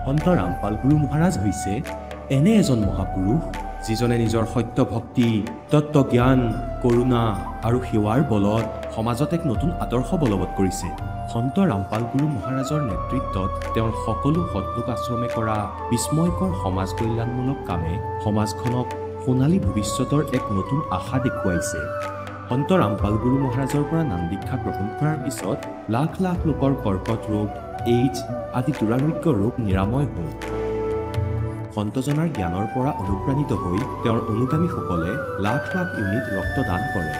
সন্ত ৰামপাল গুৰু মহাৰাজ হৈছে এনে এজন মহাপুৰুষ যিজনে নিজৰ সত্য ভক্তি, তত্ত্বজ্ঞান, কৰোণা আৰু সেৱাৰ বলত সমাজত এক নতুন আদৰ্শ বলবৎ কৰিছে। সন্ত ৰামপাল গুৰু মহাৰাজৰ নেতৃত্বত তেওঁৰ সকলো সৎলোক আশ্ৰমে কৰা বিস্ময়কৰ সমাজ কল্যাণমূলক কামে সমাজখনক সোণালী ভৱিষ্যতৰ এক নতুন আশা দেখুৱাইছে। সন্ত ৰামপাল গুৰু মহাৰাজৰ পৰা নাম দীক্ষা গ্ৰহণ কৰাৰ পিছত লাখ লাখ লোকৰ কৰ্কট ৰোগ, এইডছ আদি দুৰাৰোগ্য ৰোগ নিৰাময় হ'ল। সন্তজনাৰ জ্ঞানৰ পৰা অনুপ্ৰাণিত হৈ তেওঁৰ অনুগামীসকলে লাখ লাখ ইউনিট ৰক্তদান কৰে।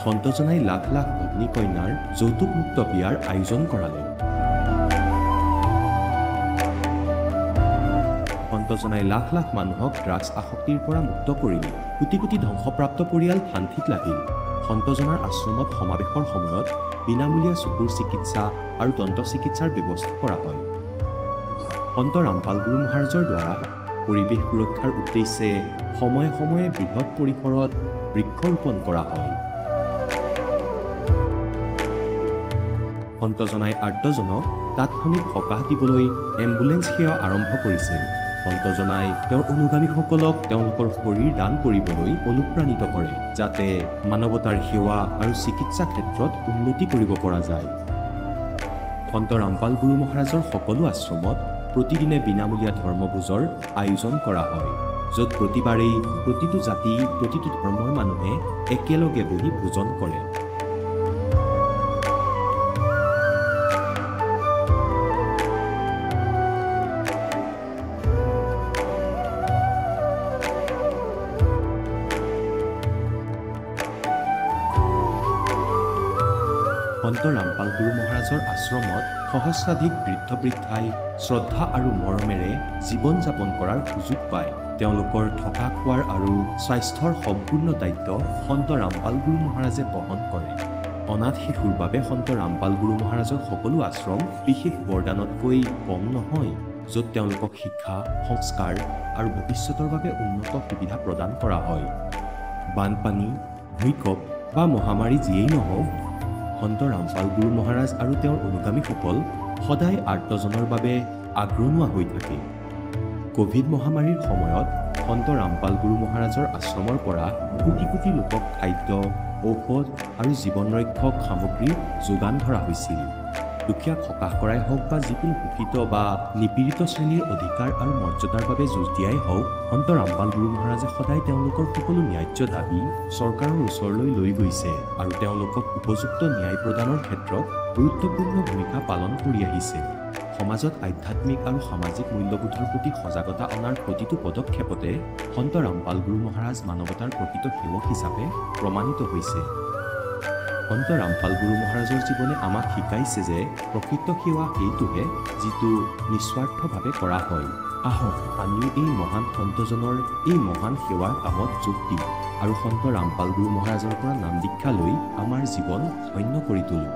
সন্তজনাই লাখ লাখ ভগ্নী কন্যাৰ যৌতুকমুক্ত বিয়াৰ আয়োজন কৰালে। সন্তজনাই লাখ লাখ মানুহক ড্ৰাগছ আসক্তিৰ পৰা মুক্ত কৰিলে। কোটি কোটি ধ্বংসপ্ৰাপ্ত পৰিয়াল শান্তিত লাগিল। সন্তজনাৰ আশ্ৰমত সমাৱেশৰ সময়ত বিনামূলীয়া চকুৰ চিকিৎসা আৰু দন্ত চিকিৎসাৰ ব্যৱস্থা কৰা হয়। সন্ত ৰামপাল গুৰু মহাৰাজৰ দ্বাৰা পৰিৱেশ সুৰক্ষাৰ উদ্দেশ্যে সময়ে সময়ে বৃহৎ পৰিসৰত বৃক্ষৰোপণ কৰা হয়। সন্তজনাই আৰ্তজনক তাৎক্ষণিক সকাহ দিবলৈ এম্বুলেন্স সেৱা আৰম্ভ কৰিছিল। সন্তজনাই তেওঁৰ অনুগামীসকলক তেওঁলোকৰ শৰীৰ দান কৰিবলৈ অনুপ্ৰাণিত কৰে, যাতে মানৱতাৰ সেৱা আৰু চিকিৎসা ক্ষেত্ৰত উন্নতি কৰিব পৰা যায়। সন্ত ৰামপাল গুৰু মহাৰাজৰ সকলো আশ্ৰমত প্ৰতিদিনে বিনামূলীয়া ধৰ্মভোজৰ আয়োজন কৰা হয়, য'ত প্ৰতিবাৰেই প্ৰতিটো জাতি, প্ৰতিটো ধৰ্মৰ মানুহে একেলগে বহি ভোজন কৰে। সন্ত ৰামপাল গুৰু মহাৰাজৰ আশ্ৰমত সহস্ৰাধিক বৃদ্ধ বৃদ্ধাই শ্ৰদ্ধা আৰু মৰমেৰে জীৱন যাপন কৰাৰ সুযোগ পায়। তেওঁলোকৰ থকা খোৱাৰ আৰু স্বাস্থ্যৰ সম্পূৰ্ণ দায়িত্ব সন্ত ৰামপাল গুৰু মহাৰাজে বহন কৰে। অনাথ শিশুৰ বাবে সন্ত ৰামপাল গুৰু মহাৰাজৰ সকলো আশ্ৰম বিশেষ বৰদানতকৈ কম নহয়, য'ত তেওঁলোকক শিক্ষা, সংস্কাৰ আৰু ভৱিষ্যতৰ বাবে উন্নত সুবিধা প্ৰদান কৰা হয়। বানপানী, ভূমিকম্প বা মহামাৰী যিয়েই নহওক, সন্ত ৰামপাল গুৰু মহাৰাজ আৰু তেওঁৰ অনুগামীসকল সদায় আৰ্তজনৰ বাবে আগ্ৰহী হৈ থাকে। কোভিড মহামাৰীৰ সময়ত সন্ত ৰামপাল গুৰু মহাৰাজৰ আশ্ৰমৰ পৰা কোটি কোটি লোকক খাদ্য, ঔষধ আৰু জীৱন ৰক্ষক সামগ্ৰী যোগান ধৰা হৈছিল। দুখীয়াক সকাহ কৰাই হওক বা যিকোনো শোষিত বা নিপীড়িত শ্ৰেণীৰ অধিকাৰ আৰু মৰ্যাদাৰ বাবে যুঁজ দিয়াই হওক, সন্ত ৰামপাল গুৰু মহাৰাজে সদায় তেওঁলোকৰ সকলো ন্যায্য দাবী চৰকাৰৰ ওচৰলৈ লৈ গৈছে আৰু তেওঁলোকক উপযুক্ত ন্যায় প্ৰদানৰ ক্ষেত্ৰত গুৰুত্বপূৰ্ণ ভূমিকা পালন কৰি আহিছে। সমাজত আধ্যাত্মিক আৰু সামাজিক মূল্যবোধৰ প্ৰতি সজাগতা অনাৰ প্ৰতিটো পদক্ষেপতে সন্ত ৰামপাল গুৰু মহাৰাজ মানৱতাৰ প্ৰকৃত সেৱক হিচাপে প্ৰমাণিত হৈছে। সন্ত ৰামপাল গুৰু মহাৰাজৰ জীৱনে আমাক শিকাইছে যে প্ৰকৃত সেৱা সেইটোহে যিটো নিস্বাৰ্থভাৱে কৰা হয়। আহক আমিও এই মহান সন্তজনৰ এই মহান সেৱাৰ কামত যোগ দিওঁ আৰু সন্ত ৰামপাল গুৰু মহাৰাজৰ পৰা নাম দীক্ষা লৈ আমাৰ জীৱন ধন্য কৰি তোলোঁ।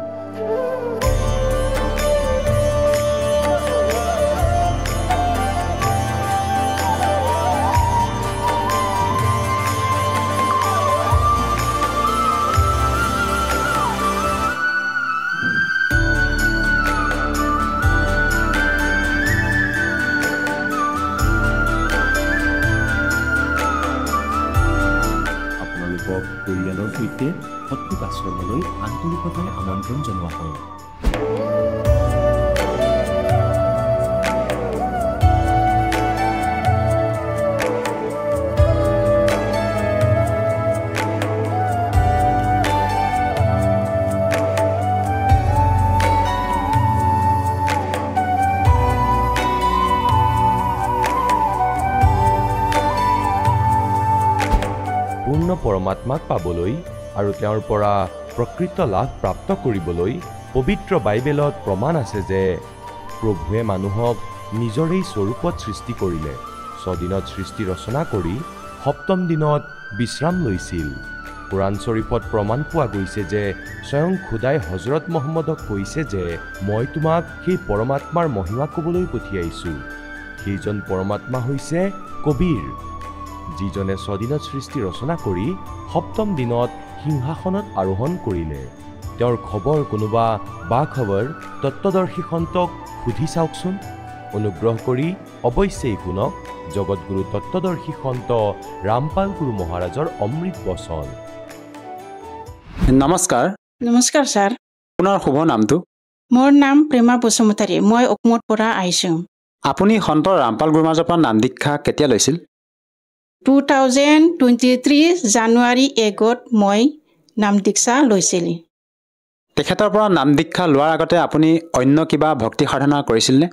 পৰিয়ালৰ সৈতে সৎলোক আশ্ৰমলৈ আন্তৰিকতাৰে আমন্ত্ৰণ জনোৱা হয়। পূৰ্ণ পৰমাত্মাক পাবলৈ আৰু তেওঁৰ পৰা প্ৰকৃত লাভ প্ৰাপ্ত কৰিবলৈ পবিত্ৰ বাইবেলত প্ৰমাণ আছে যে প্ৰভুৱে মানুহক নিজৰেই স্বৰূপত সৃষ্টি কৰিলে, 6 দিনত সৃষ্টি ৰচনা কৰি 7ম দিনত বিশ্ৰাম লৈছিল। কোৰাণ শ্বৰীফত প্ৰমাণ পোৱা গৈছে যে স্বয়ং খুদাই হজৰত মহম্মদক কৈছে যে মই তোমাক সেই পৰমাত্মাৰ মহিমা ক'বলৈ পঠিয়াইছোঁ। সেইজন পৰমাত্মা হৈছে কবীৰ, যিজনে 6 দিনত সৃষ্টি ৰচনা কৰি 7ম দিনত সিংহাসনত আৰোহণ কৰিলে। তেওঁৰ খবৰ কোনোবা বা খবৰ তত্ত্বদৰ্শী সন্তক সুধি চাওকচোন। অনুগ্ৰহ কৰি অৱশ্যেই শুনক জগতগুৰু তত্ত্বদৰ্শী সন্ত ৰামপাল গুৰু মহাৰাজৰ অমৃত বচন। নমস্কাৰ। নমস্কাৰ ছাৰ। আপোনাৰ শুভ নামটো? মোৰ নাম প্ৰেমা বসুমতাৰী। মই অসমত পৰা আহিছোঁ। আপুনি সন্ত ৰামপাল গুৰু মহাৰাজৰ পৰা নাম দীক্ষা কেতিয়া লৈছিল? 2023 জানুৱাৰী 1 মই নাম দীক্ষা লৈছিলোঁ। তেখেতৰ পৰা নাম দীক্ষা লোৱাৰ আগতে আপুনি অন্য কিবা ভক্তি সাধনা কৰিছিলনে?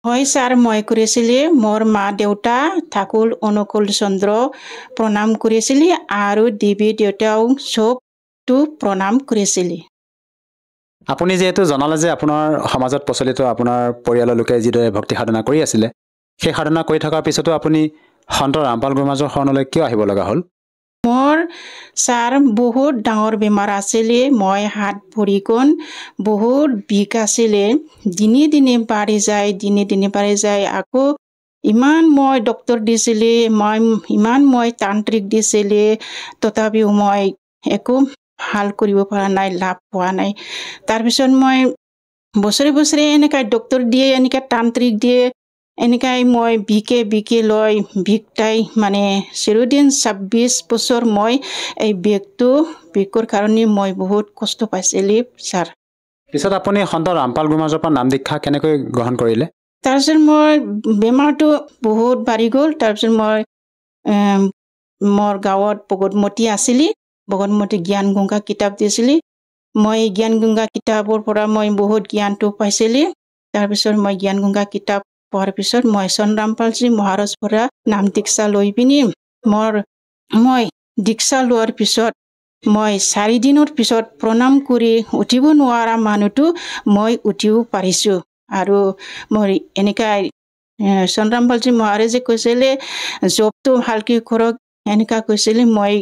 হয় ছাৰ, মই কৰিছিলোঁ। মোৰ মা দেউতা ঠাকুৰ অনুকূল চন্দ্ৰ প্ৰণাম কৰিছিলোঁ আৰু দেৱী দেউতাও চবটো প্ৰণাম কৰিছিলোঁ। আপুনি যিহেতু জনালে যে আপোনাৰ সমাজত প্ৰচলিত আপোনাৰ পৰিয়ালৰ লোকে যিদৰে ভক্তি সাধনা কৰি আছিলে, সেই সাধনা কৰি থকাৰ পিছতো আপুনি সন্ত ৰামপাল গুৰু মহাৰাজৰ শৰণলৈ কিয় আহিব লগা হ'ল? মোৰ ছাৰ বহুত ডাঙৰ বেমাৰ আছিলে। মই হাত ভৰিখন বহুত বিষ আছিলে। দিনে দিনে বাঢ়ি যায়। আকৌ ইমান মই ডক্তৰ দিছিলে, ইমান মই তান্ত্ৰিক দিছিলে, তথাপিও মই একো ভাল কৰিব পৰা নাই, লাভ পোৱা নাই। তাৰপিছত মই বছৰে এনেকৈ ডক্তৰ দিয়ে, এনেকৈ তান্ত্ৰিক দিয়ে, এনেকৈ মই বিকে লৈ বিষটাই মানে চিৰদিন 26 বছৰ মই এই বিষৰ কাৰণে মই বহুত কষ্ট পাইছিলোঁ ছাৰ। পিছত আপুনি সন্ত ৰামপাল গুৰু মহাৰাজৰ পৰা নাম দীক্ষা কেনেকৈ গ্ৰহণ কৰিলে? তাৰপিছত মই বেমাৰটো বহুত বাঢ়ি গ'ল। তাৰপিছত মই মোৰ গাঁৱত ভগতমতী আছিলে, ভগতমতী জ্ঞান গংগা কিতাপ দিছিলে। মই জ্ঞান গংগা কিতাপৰ পৰা মই বহুত জ্ঞানটো পাইছিলোঁ। তাৰপিছত মই জ্ঞান গংগা কিতাপ পঢ়াৰ পিছত মই চন্দ্ৰ ৰামপালজী মহাৰাজৰ পৰা নাম দীক্ষা লৈ পিনি মই দীক্ষা লোৱাৰ পিছত মই 4 দিনৰ পিছত প্ৰণাম কৰি উঠিব নোৱাৰা মানুহটো মই উঠিব পাৰিছোঁ। আৰু মই এনেকৈ চন্দ্ৰ ৰামপালজী মহাৰাজে কৈছিলে জবটো ভালকৈ কৰক, এনেকুৱা কৈছিলে। মই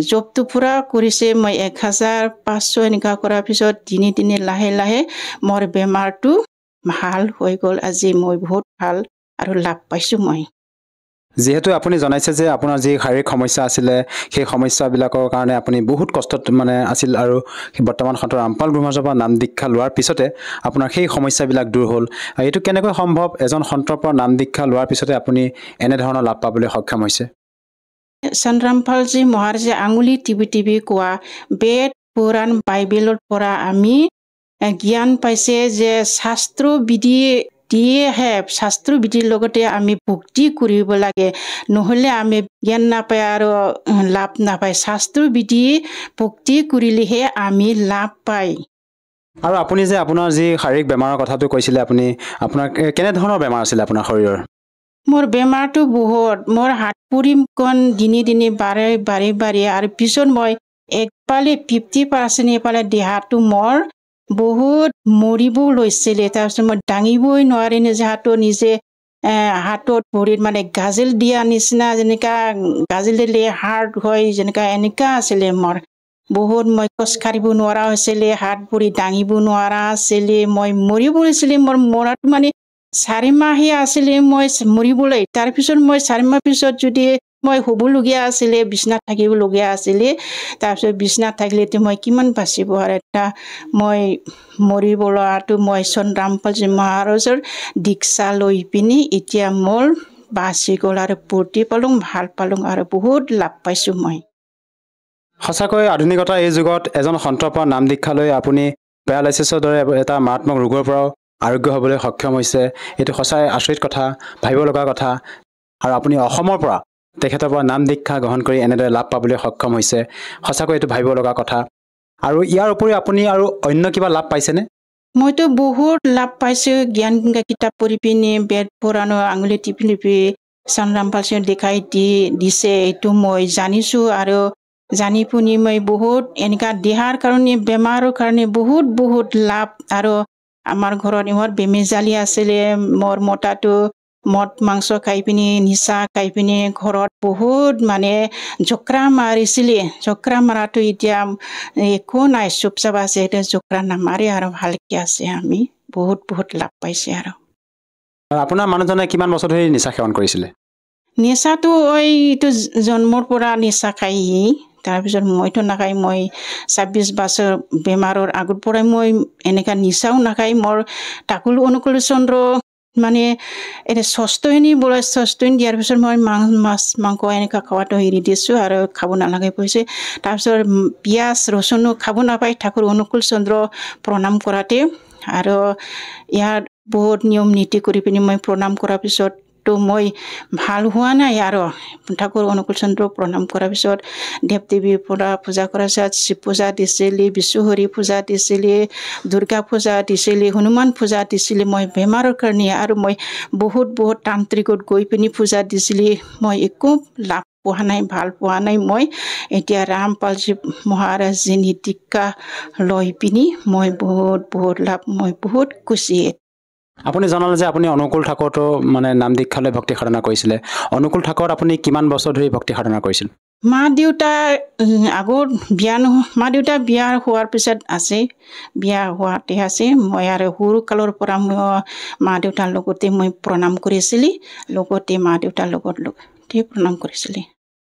জবটো পুৰা কৰিছে। মই 1500 এনেকুৱা কৰাৰ পিছত দিনে লাহে মোৰ বেমাৰটো ভাল হৈ গ'ল। আজি মই বহুত ভাল আৰু লাভ পাইছোঁ। মই যিহেতু আপুনি জনাইছে যে আপোনাৰ যি শাৰীৰিক সমস্যা আছিলে, সেই সমস্যাবিলাকৰ কাৰণে আপুনি বহুত কষ্টত আছিল আৰু বৰ্তমান সন্ত ৰামপাল গুৰু মহাৰাজৰ পৰা নাম দীক্ষা লোৱাৰ পিছতে আপোনাৰ সেই সমস্যাবিলাক দূৰ হ'ল। এইটো কেনেকৈ সম্ভৱ? এজন সন্তৰ পৰা নাম দীক্ষা লোৱাৰ পিছতে আপুনি এনেধৰণৰ লাভ পাবলৈ সক্ষম হৈছে? চন্দ্ৰ ৰামপালজী মহাৰাজে আঙুলি টিপি কোৱা বেদ পুৰাণ বাইবেলৰ পৰা আমি জ্ঞান পাইছে যে শাস্ত্ৰ বিধি দিয়েহে, শাস্ত্ৰ বিধিৰ লগতে আমি ভক্তি কৰিব লাগে, নহ'লে আমি জ্ঞান নাপায় আৰু লাভ নাপায়। শাস্ত্ৰ বিধি ভক্তি কৰিলেহে আমি লাভ পায়। আৰু আপুনি যে আপোনাৰ যি শাৰীৰিক বেমাৰৰ কথাটো কৈছিলে, আপোনাৰ কেনেধৰণৰ বেমাৰ আছিলে আপোনাৰ শৰীৰৰ? মোৰ বেমাৰটো বহুত, মোৰ হাত ভৰিখন দিনে বাঢ়ি আৰু পিছত মই একফালে 50% এইফালে দেহাটো মোৰ বহুত মৰিব লৈছিলে। তাৰপিছত মই দাঙিবই নোৱাৰি নিজে হাতত ভৰিত মানে গাজল দিয়া নিচিনা, যেনেকা গাজল দিলে হাৰ্ড হয় যেনেকা, এনেকা আছিলে মোৰ বহুত। মই খোজকাঢ়িব নোৱাৰা হৈছিলে, হাত ভৰি দাঙিব নোৱাৰা আছিলে, মই মৰিব লৈছিলে। মোৰ মৰাটো মানে 4 মাহে আছিলে মই মৰিবলৈ। তাৰপিছত মই 4 মাহ পিছত যদি মই শুবলগীয়া আছিলে, বিচনাত থাকিবলগীয়া আছিলে। তাৰপিছত বিচনাত থাকিলেতো মই কিমান বাচিব আৰু এটা মই মৰিব লোৱাটো মই চন্দ্ৰ ৰামপালজী মহাৰাজৰ দীক্ষা লৈ পিনি এতিয়া মোৰ বাচি গ'ল আৰু ফূৰ্তি পালোঁ, ভাল পালোঁ আৰু বহুত লাভ পাইছোঁ মই। সঁচাকৈ আধুনিকতাৰ এই যুগত এজন সন্তৰ পৰা নাম দীক্ষা লৈ আপুনি পেৰালাইচিছৰ দৰে এটা মাৰাত্মক ৰোগৰ পৰাও আৰোগ্য হ'বলৈ সক্ষম হৈছে। এইটো সঁচাই আচৰিত কথা, ভাবিব লগা কথা। আৰু আপুনি অসমৰ পৰা তেখেতৰ পৰা নাম দীক্ষা গ্ৰহণ কৰি এনেদৰে লাভ পাবলৈ সক্ষম হৈছে, সঁচাকৈ এইটো ভাবিব লগা কথা। আৰু ইয়াৰ উপৰিও আপুনি আৰু অন্য কিবা লাভ পাইছেনে? মইতো বহুত লাভ পাইছোঁ। জ্ঞান গংগা কিতাপ পঢ়ি পিনি বেদ পুৰাণৰ আঙুলি টিপি চন্দ্ৰ ৰামপালজীয়ে দেখাই দিছে, এইটো মই জানিছোঁ। আৰু জানি শুনি মই বহুত এনেকুৱা দেহাৰ কাৰণে, বেমাৰৰ কাৰণে বহুত লাভ। আৰু আমাৰ ঘৰত ইমান বেমেজালি আছিলে। মোৰ মতাটো মদ মাংস খাই পিনি, নিচা খাই পিনি ঘৰত বহুত মানে জোকৰা মাৰিছিলে। জোকৰা মাৰাটো এতিয়া একো নাই, চুপচাপ আছে। এতিয়া জোকৰা নামাৰে আৰু ভালকৈ আছে। আমি বহুত লাভ পাইছে। আৰু আপোনাৰ মানুহজনে কিমান বছৰ ধৰি নিচা সেৱন কৰিছিলে? নিচাটো এইটো জন্মৰ পৰা নিচা খাই। তাৰপিছত মইতো নাখায়। মই 26 বছৰ বেমাৰৰ আগৰ পৰাই মই এনেকুৱা নিচাও নাখায়। মোৰ ঠাকুৰ অনুকূল চন্দ্ৰ মানে এতিয়া ষষ্ঠখিনি বোলে ষষ্ঠখিনি দিয়াৰ পিছত মই মাছ মাংস এনেকুৱা খোৱাটো এৰি দিছোঁ আৰু খাব নালাগে কৈছে তাৰপিছত পিঁয়াজ ৰচুনো খাব নাপায় ঠাকুৰ অনুকূল চন্দ্ৰ প্ৰণাম কৰাতে আৰু ইয়াত বহুত নিয়ম নীতি কৰি পিনি মই প্ৰণাম কৰাৰ পিছত তো মই ভাল হোৱা নাই আৰু ঠাকুৰ অনুকূল চন্দ্ৰ প্ৰণাম কৰাৰ পিছত দেৱ দেৱীৰ পৰা পূজা কৰাৰ পিছত শিৱ পূজা দিছিলি বিশ্বহৰি পূজা দিছিলি দুৰ্গা পূজা দিছিলি হনুমান পূজা দিছিলি মই বেমাৰৰ কাৰণে আৰু মই বহুত তান্ত্ৰিকত গৈ পিনি পূজা দিছিলি মই একো লাভ পোৱা নাই ভাল পোৱা নাই মই এতিয়া ৰামপালজী মহাৰাজজী নীতিকা লৈ পিনি মই বহুত লাভ মই বহুত খুচি আপুনি জনালে যে আপুনি অনুকূল ঠাকুৰতো মানে নাম দীক্ষা লৈ ভক্তি সাধনা কৰিছিলে অনুকূল ঠাকুৰত আপুনি কিমান বছৰ ধৰি ভক্তি সাধনা কৰিছিল মা দেউতা আগত মা দেউতা বিয়া হোৱাৰ পিছত আছে বিয়া হোৱাতে আছে মই আৰু সৰু কালৰ পৰা মই মা দেউতাৰ লগতে মই প্ৰণাম কৰিছিলি লগতে মা দেউতাৰ লগতে প্ৰণাম কৰিছিলি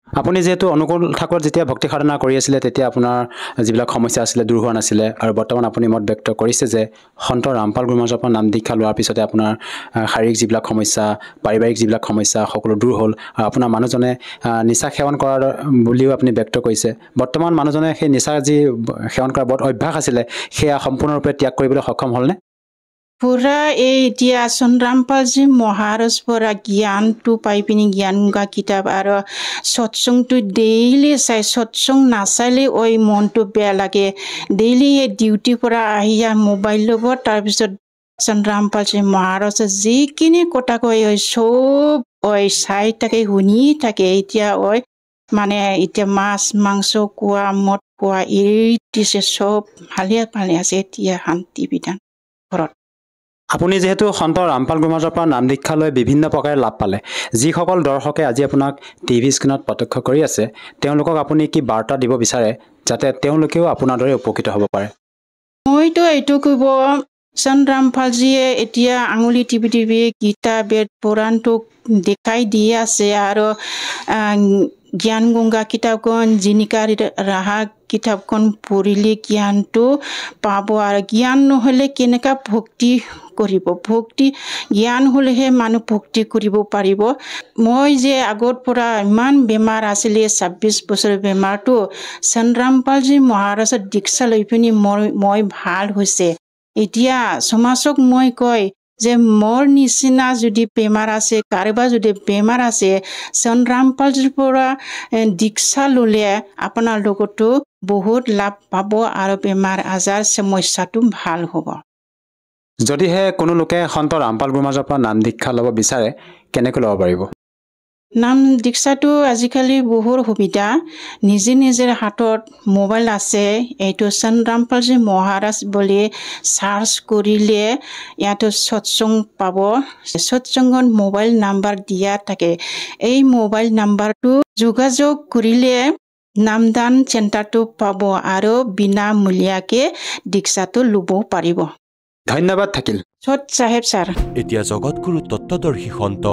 আপুনি যেহেতু অনুকূল ঠাকুৰত যেতিয়া ভক্তি সাধনা কৰি আছিলে তেতিয়া আপোনাৰ যিবিলাক সমস্যা আছিলে দূৰ হোৱা নাছিলে আৰু বৰ্তমান আপুনি মত ব্যক্ত কৰিছে যে সন্ত ৰামপাল গুৰুমহাৰাজৰ পৰা নাম দীক্ষা লোৱাৰ পিছতে আপোনাৰ শাৰীৰিক যিবিলাক সমস্যা পাৰিবাৰিক যিবিলাক সমস্যা সকলো দূৰ হ'ল আৰু আপোনাৰ মানুহজনে নিচা সেৱন কৰাৰ বুলিও আপুনি ব্যক্ত কৰিছে বৰ্তমান মানুহজনে সেই নিচা যি সেৱন কৰাৰ বৰ অভ্যাস আছিলে সেয়া সম্পূৰ্ণৰূপে ত্যাগ কৰিবলৈ সক্ষম হ'লনে পুৰা এই এতিয়া ৰামপালজী মহাৰাজ পৰা জ্ঞানটো পাই পিনি জ্ঞান গা কিতাপ আৰু সৎসংটো ডেইলি চাই সৎসং নাচালে ঐ মনটো বেয়া লাগে ডেইলি এই ডিউটিৰ পৰা আহি মোবাইল ল'ব তাৰপিছত ৰামপালজী মহাৰাজে যিখিনি কথা কয় চব চাই থাকে শুনি থাকে এতিয়া মানে এতিয়া মাছ মাংস খোৱা মদ খোৱা এৰি দিছে চব ভালে আছে এতিয়া শান্তি বিধান ঘৰত আপুনি যেহেতু সন্ত ৰামপাল গুৰুমহাৰাজৰ পৰা নাম দীক্ষা লৈ বিভিন্ন প্ৰকাৰে লাভ পালে যিসকল দৰ্শকে আজি আপোনাক টিভি স্ক্ৰীণত প্ৰত্যক্ষ কৰি আছে তেওঁলোকক আপুনি কি বাৰ্তা দিব বিচাৰে যাতে তেওঁলোকেও আপোনাৰ দৰে উপকৃত হ'ব পাৰে মইতো এইটো ক'ব ৰামপালজীয়ে এতিয়া আঙুলি টিপি গীতা বেদ পুৰাণটোক দেখাই দি আছে আৰু জ্ঞান গংগা কিতাপখন জিনিকা ৰাহা কিতাপখন পঢ়িলে জ্ঞানটো পাব আৰু জ্ঞান নহ'লে কেনেকুৱা ভক্তি কৰিব ভক্তি জ্ঞান হ'লেহে মানুহ ভক্তি কৰিব পাৰিব মই যে আগৰ পৰা ইমান বেমাৰ আছিলে 26 বছৰ বেমাৰটো ৰামপালজী মহাৰাজৰ দীক্ষা লৈ পিনি মই ভাল হৈছে এতিয়া সমাজক মই কয় যে মোৰ নিচিনা যদি বেমাৰ আছে কাৰোবাৰ যদি বেমাৰ আছে ৰামপালজীৰ পৰা দীক্ষা ল'লে আপোনাৰ লগতো বহুত লাভ পাব আৰু বেমাৰ আজাৰ সমস্যাটো ভাল হ'ব যদিহে কোনো লোকে সন্ত ৰামপাল গুৰুমহাৰাজৰ পৰা নাম দীক্ষা ল'ব বিচাৰে কেনেকৈ ল'ব পাৰিব নাম দীক্ষাটো আজিকালি বহুত সুবিধা নিজে হাতত মোবাইল আছে এইটো ৰামপালজী মহাৰাজ বুলি চাৰ্চ কৰিলে ইয়াতো সৎসং পাব সৎসংগত মোবাইল নাম্বাৰ দিয়া থাকে এই মোবাইল নাম্বাৰটো যোগাযোগ কৰিলে নামদান চেণ্টাৰটো পাব আৰু বিনামূলীয়াকৈ দীক্ষাটো ল'ব পাৰিব ধন্যবাদ থাকিল সৎ চাহেব ছাৰ এতিয়া জগতগুৰু তত্ত্বদৰ্শী সন্ত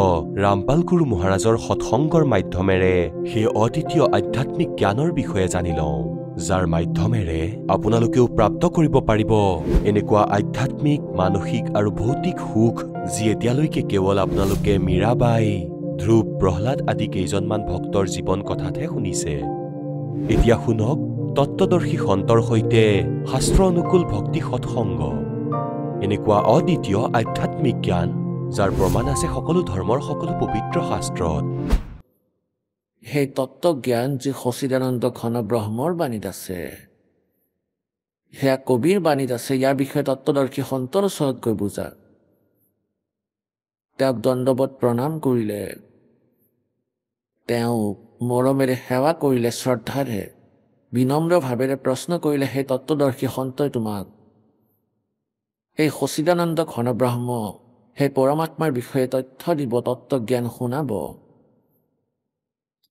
ৰামপাল গুৰু মহাৰাজৰ সৎসংগৰ মাধ্যমেৰে সেই অদ্বিতীয় আধ্যাত্মিক জ্ঞানৰ বিষয়ে জানি লওঁ যাৰ মাধ্যমেৰে আপোনালোকেও প্ৰাপ্ত কৰিব পাৰিব এনেকুৱা আধ্যাত্মিক মানসিক আৰু ভৌতিক সুখ যি এতিয়ালৈকে কেৱল আপোনালোকে মীৰাবাই ধ্ৰুৱ প্ৰহ্লাদ আদি কেইজনমান ভক্তৰ জীৱন কথাতহে শুনিছে এতিয়া শুনক তত্ত্বদৰ্শী সন্তৰ সৈতে শাস্ত্ৰ অনুকূল ভক্তি সৎসংগ এনেকুৱা অদ্বিতীয় আধ্যাত্মিক জ্ঞান যাৰ প্ৰমাণ আছে সকলো ধৰ্মৰ সকলো পবিত্ৰ শাস্ত্ৰত সেই তত্ত্বজ্ঞান যি সচিদানন্দ ঘন ব্ৰহ্মৰ বাণীত আছে সেয়া কবিৰ বাণীত আছে ইয়াৰ বিষয়ে তত্ত্বদৰ্শী সন্তৰ ওচৰত গৈ বুজা তেওঁক দণ্ডৱত প্ৰণাম কৰিলে তেওঁ মৰমেৰে সেৱা কৰিলে শ্ৰদ্ধাৰে বিনম্ৰভাৱেৰে প্ৰশ্ন কৰিলে সেই তত্ত্বদৰ্শী সন্তই তোমাক সেই সচিদানন্দ ঘন ব্ৰহ্ম সেই পৰমাত্মাৰ বিষয়ে তথ্য দিব তত্ত্বজ্ঞান শুনাব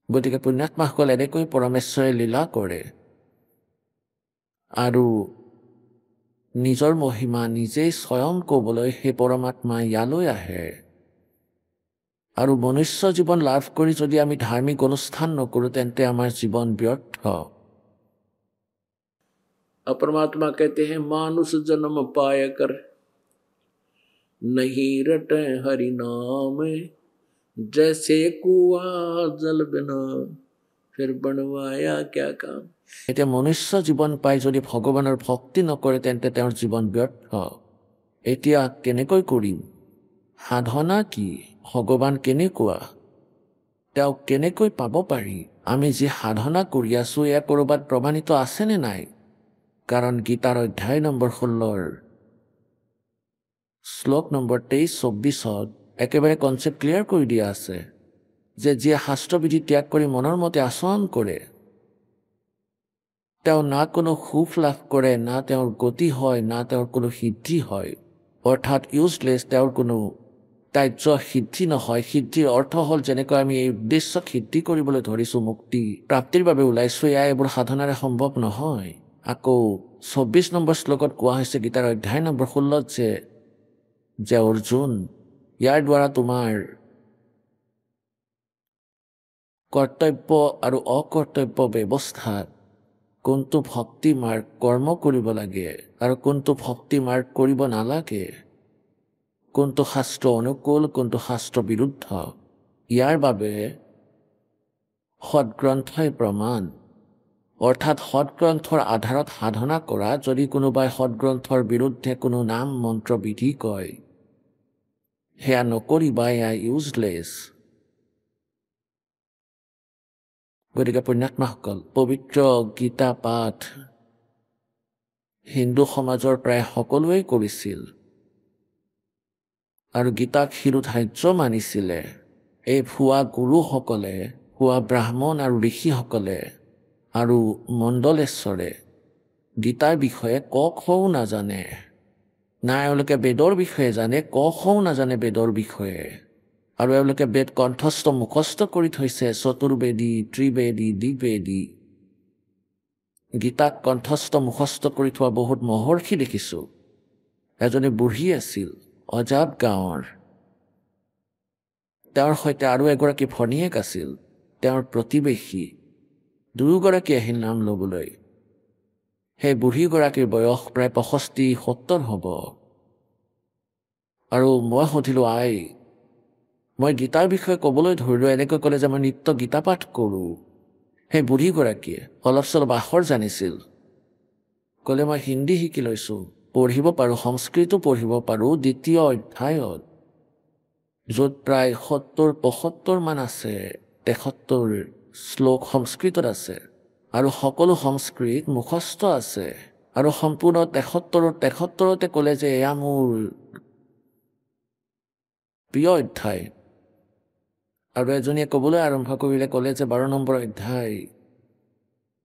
গতিকে পুণ্যাত্মাসকল এনেকৈ পৰমেশ্বৰে লীলা কৰে আৰু নিজৰ মহিমা নিজেই স্বয়ং ক'বলৈ সেই পৰমাত্মা ইয়ালৈ আহে আৰু মনুষ্য জীৱন লাভ কৰি যদি আমি ধাৰ্মিক অনুষ্ঠান নকৰোঁ তেন্তে আমাৰ জীৱন ব্যৰ্থ परमात्मा कहते हैं मानुष जन्म पाया कर नहीं रटे हरि नाम जैसे कुआ जल बिना फिर बनवाया क्या काम। এতিয়া মনুষ্য জীৱন পাই যদি ভগৱানৰ ভক্তি নকৰে তেন্তে তেওঁৰ জীৱন ব্যৰ্থ। এতিয়া কেনেকৈ কৰিম? সাধনা কি? ভগৱান কেনেকুৱা? তেওঁক কেনেকৈ পাব পাৰি? আমি যি সাধনা কৰি আছো এয়া ক'ৰবাত প্ৰমাণিত আছেনে নাই? কাৰণ গীতাৰ অধ্যায় নম্বৰ 16 শ্লোক নম্বৰ 23-24 একেবাৰে কনচেপ্ট ক্লিয়াৰ কৰি দিয়া আছে যে যিয়ে শাস্ত্ৰবিধি ত্যাগ কৰি মনৰ মতে আচৰণ কৰে তেওঁ না কোনো সুখ লাভ কৰে, না তেওঁৰ গতি হয়, না তেওঁৰ কোনো সিদ্ধি হয়, অৰ্থাৎ ইউজলেছ, তেওঁৰ কোনো কাৰ্য সিদ্ধি নহয়। সিদ্ধিৰ অৰ্থ হ'ল যেনেকৈ আমি এই উদ্দেশ্যক সিদ্ধি কৰিবলৈ ধৰিছোঁ, মুক্তি প্ৰাপ্তিৰ বাবে ওলাইছোঁ, এয়া এইবোৰ সাধনাৰে সম্ভৱ নহয়। আকৌ 24 নম্বৰ শ্লোকত কোৱা হৈছে গীতাৰ অধ্যায় নম্বৰ 16 যে অৰ্জুন, ইয়াৰ দ্বাৰা তোমাৰ কৰ্তব্য আৰু অকৰ্তব্য ব্যৱস্থাত কোনটো ভক্তি মাৰ্গ কৰ্ম কৰিব লাগে আৰু কোনটো ভক্তি মাৰ্গ কৰিব নালাগে, কোনটো শাস্ত্ৰ অনুকূল, কোনটো শাস্ত্ৰ বিৰুদ্ধ, ইয়াৰ বাবে সৎগ্ৰন্থই প্ৰমাণ। অৰ্থাৎ সৎগ্ৰন্থৰ আধাৰত সাধনা কৰা। যদি কোনোবাই সৎগ্ৰন্থৰ বিৰুদ্ধে কোনো নাম মন্ত্ৰ বিধি কয়, সেয়া নকৰিবা, এয়া ইউজলেছ। গতিকে পুণ্যাত্মাসকল, পবিত্ৰ গীতা পাঠ হিন্দু সমাজৰ প্ৰায় সকলোৱেই কৰিছিল আৰু গীতাক শিৰোধাৰ্য মানিছিলে। এই ভুৱা গুৰুসকলে, ভুৱা ব্ৰাহ্মণ আৰু ঋষিসকলে আৰু মণ্ডলেশ্বৰে গীতাৰ বিষয়ে ক খও নাজানে। না এওঁলোকে বেদৰ বিষয়ে জানে, ক খও নাজানে বেদৰ বিষয়ে। আৰু এওঁলোকে বেদ কণ্ঠস্থ মুখস্থ কৰি থৈছে, চতুৰ্বেদী, ত্ৰিবেদী, দ্বিবেদী। গীতাক কণ্ঠস্থ মুখস্থ কৰি থোৱা বহুত মহৰ্ষি দেখিছোঁ। এজনী বুঢ়ী আছিল অজাত গাঁৱৰ, তেওঁৰ সৈতে আৰু এগৰাকী ভনীয়েক আছিল তেওঁৰ প্ৰতিবেশী। দুয়োগৰাকী আহিল নাম ল'বলৈ। সেই বুঢ়ীগৰাকীৰ বয়স প্ৰায় 65-70 হ'ব। আৰু মই সুধিলোঁ, আই, মই গীতাৰ বিষয়ে ক'বলৈ ধৰিলোঁ, এনেকৈ ক'লে যে মই নিত্য গীতা পাঠ কৰোঁ। সেই বুঢ়ীগৰাকীয়ে অলপ চলপ আখৰ জানিছিল। ক'লে, মই হিন্দী শিকি লৈছোঁ, পঢ়িব পাৰোঁ, সংস্কৃতো পঢ়িব পাৰোঁ। 2য় অধ্যায়ত য'ত প্ৰায় 70-75 মান আছে, 73 শ্লোক সংস্কৃতত আছে আৰু সকলো সংস্কৃত মুখস্থ আছে। আৰু সম্পূৰ্ণ 73-73তে ক'লে যে এয়া মোৰ প্ৰিয় অধ্যায়। আৰু এজনীয়ে ক'বলৈ আৰম্ভ কৰিলে, ক'লে যে 12 নম্বৰ অধ্যায়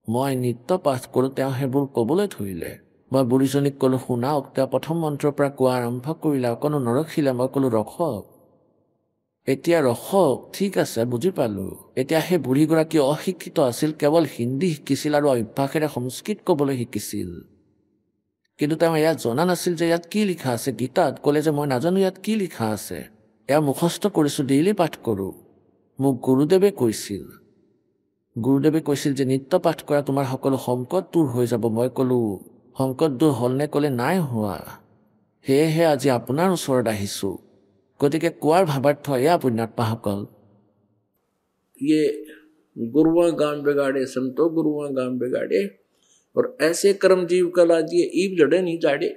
মই নিত্য পাঠ কৰোঁ। তেওঁ সেইবোৰ ক'বলৈ ধৰিলে। মই বুঢ়ীজনীক ক'লোঁ, শুনাওক। তেওঁ প্ৰথম মন্ত্ৰৰ পৰা কোৱা আৰম্ভ কৰিলে, অকণো নৰখিলে। মই ক'লোঁ, ৰখক, এতিয়া ৰখক, ঠিক আছে, বুজি পালোঁ। এতিয়া সেই বুঢ়ীগৰাকী অশিক্ষিত আছিল, কেৱল হিন্দী শিকিছিল আৰু অভ্যাসেৰে সংস্কৃত ক'বলৈ শিকিছিল। কিন্তু তেওঁ ইয়াত জনা নাছিল যে ইয়াত কি লিখা আছে গীতাত। ক'লে যে মই নাজানো ইয়াত কি লিখা আছে, এয়া মুখস্থ কৰিছোঁ, ডেইলি পাঠ কৰোঁ। মোক গুৰুদেৱে কৈছিল যে নিত্য পাঠ কৰা তোমাৰ সকলো সংকট দূৰ হৈ যাব। মই ক'লোঁ, সংকট দূৰ হ'লনে? ক'লে, নাই হোৱা, সেয়েহে আজি আপোনাৰ ওচৰত আহিছোঁ। গতিকে কোৱাৰ ভাৱাৰ্থ এয়া, পুণ্যাত্মাসকল, ये गुरुआ गाम बिगाड़े संतो गुरुआ गाम बिगाड़े और ऐसे कर्म जीव कला दिए ईब जड़े नहीं जाड़े।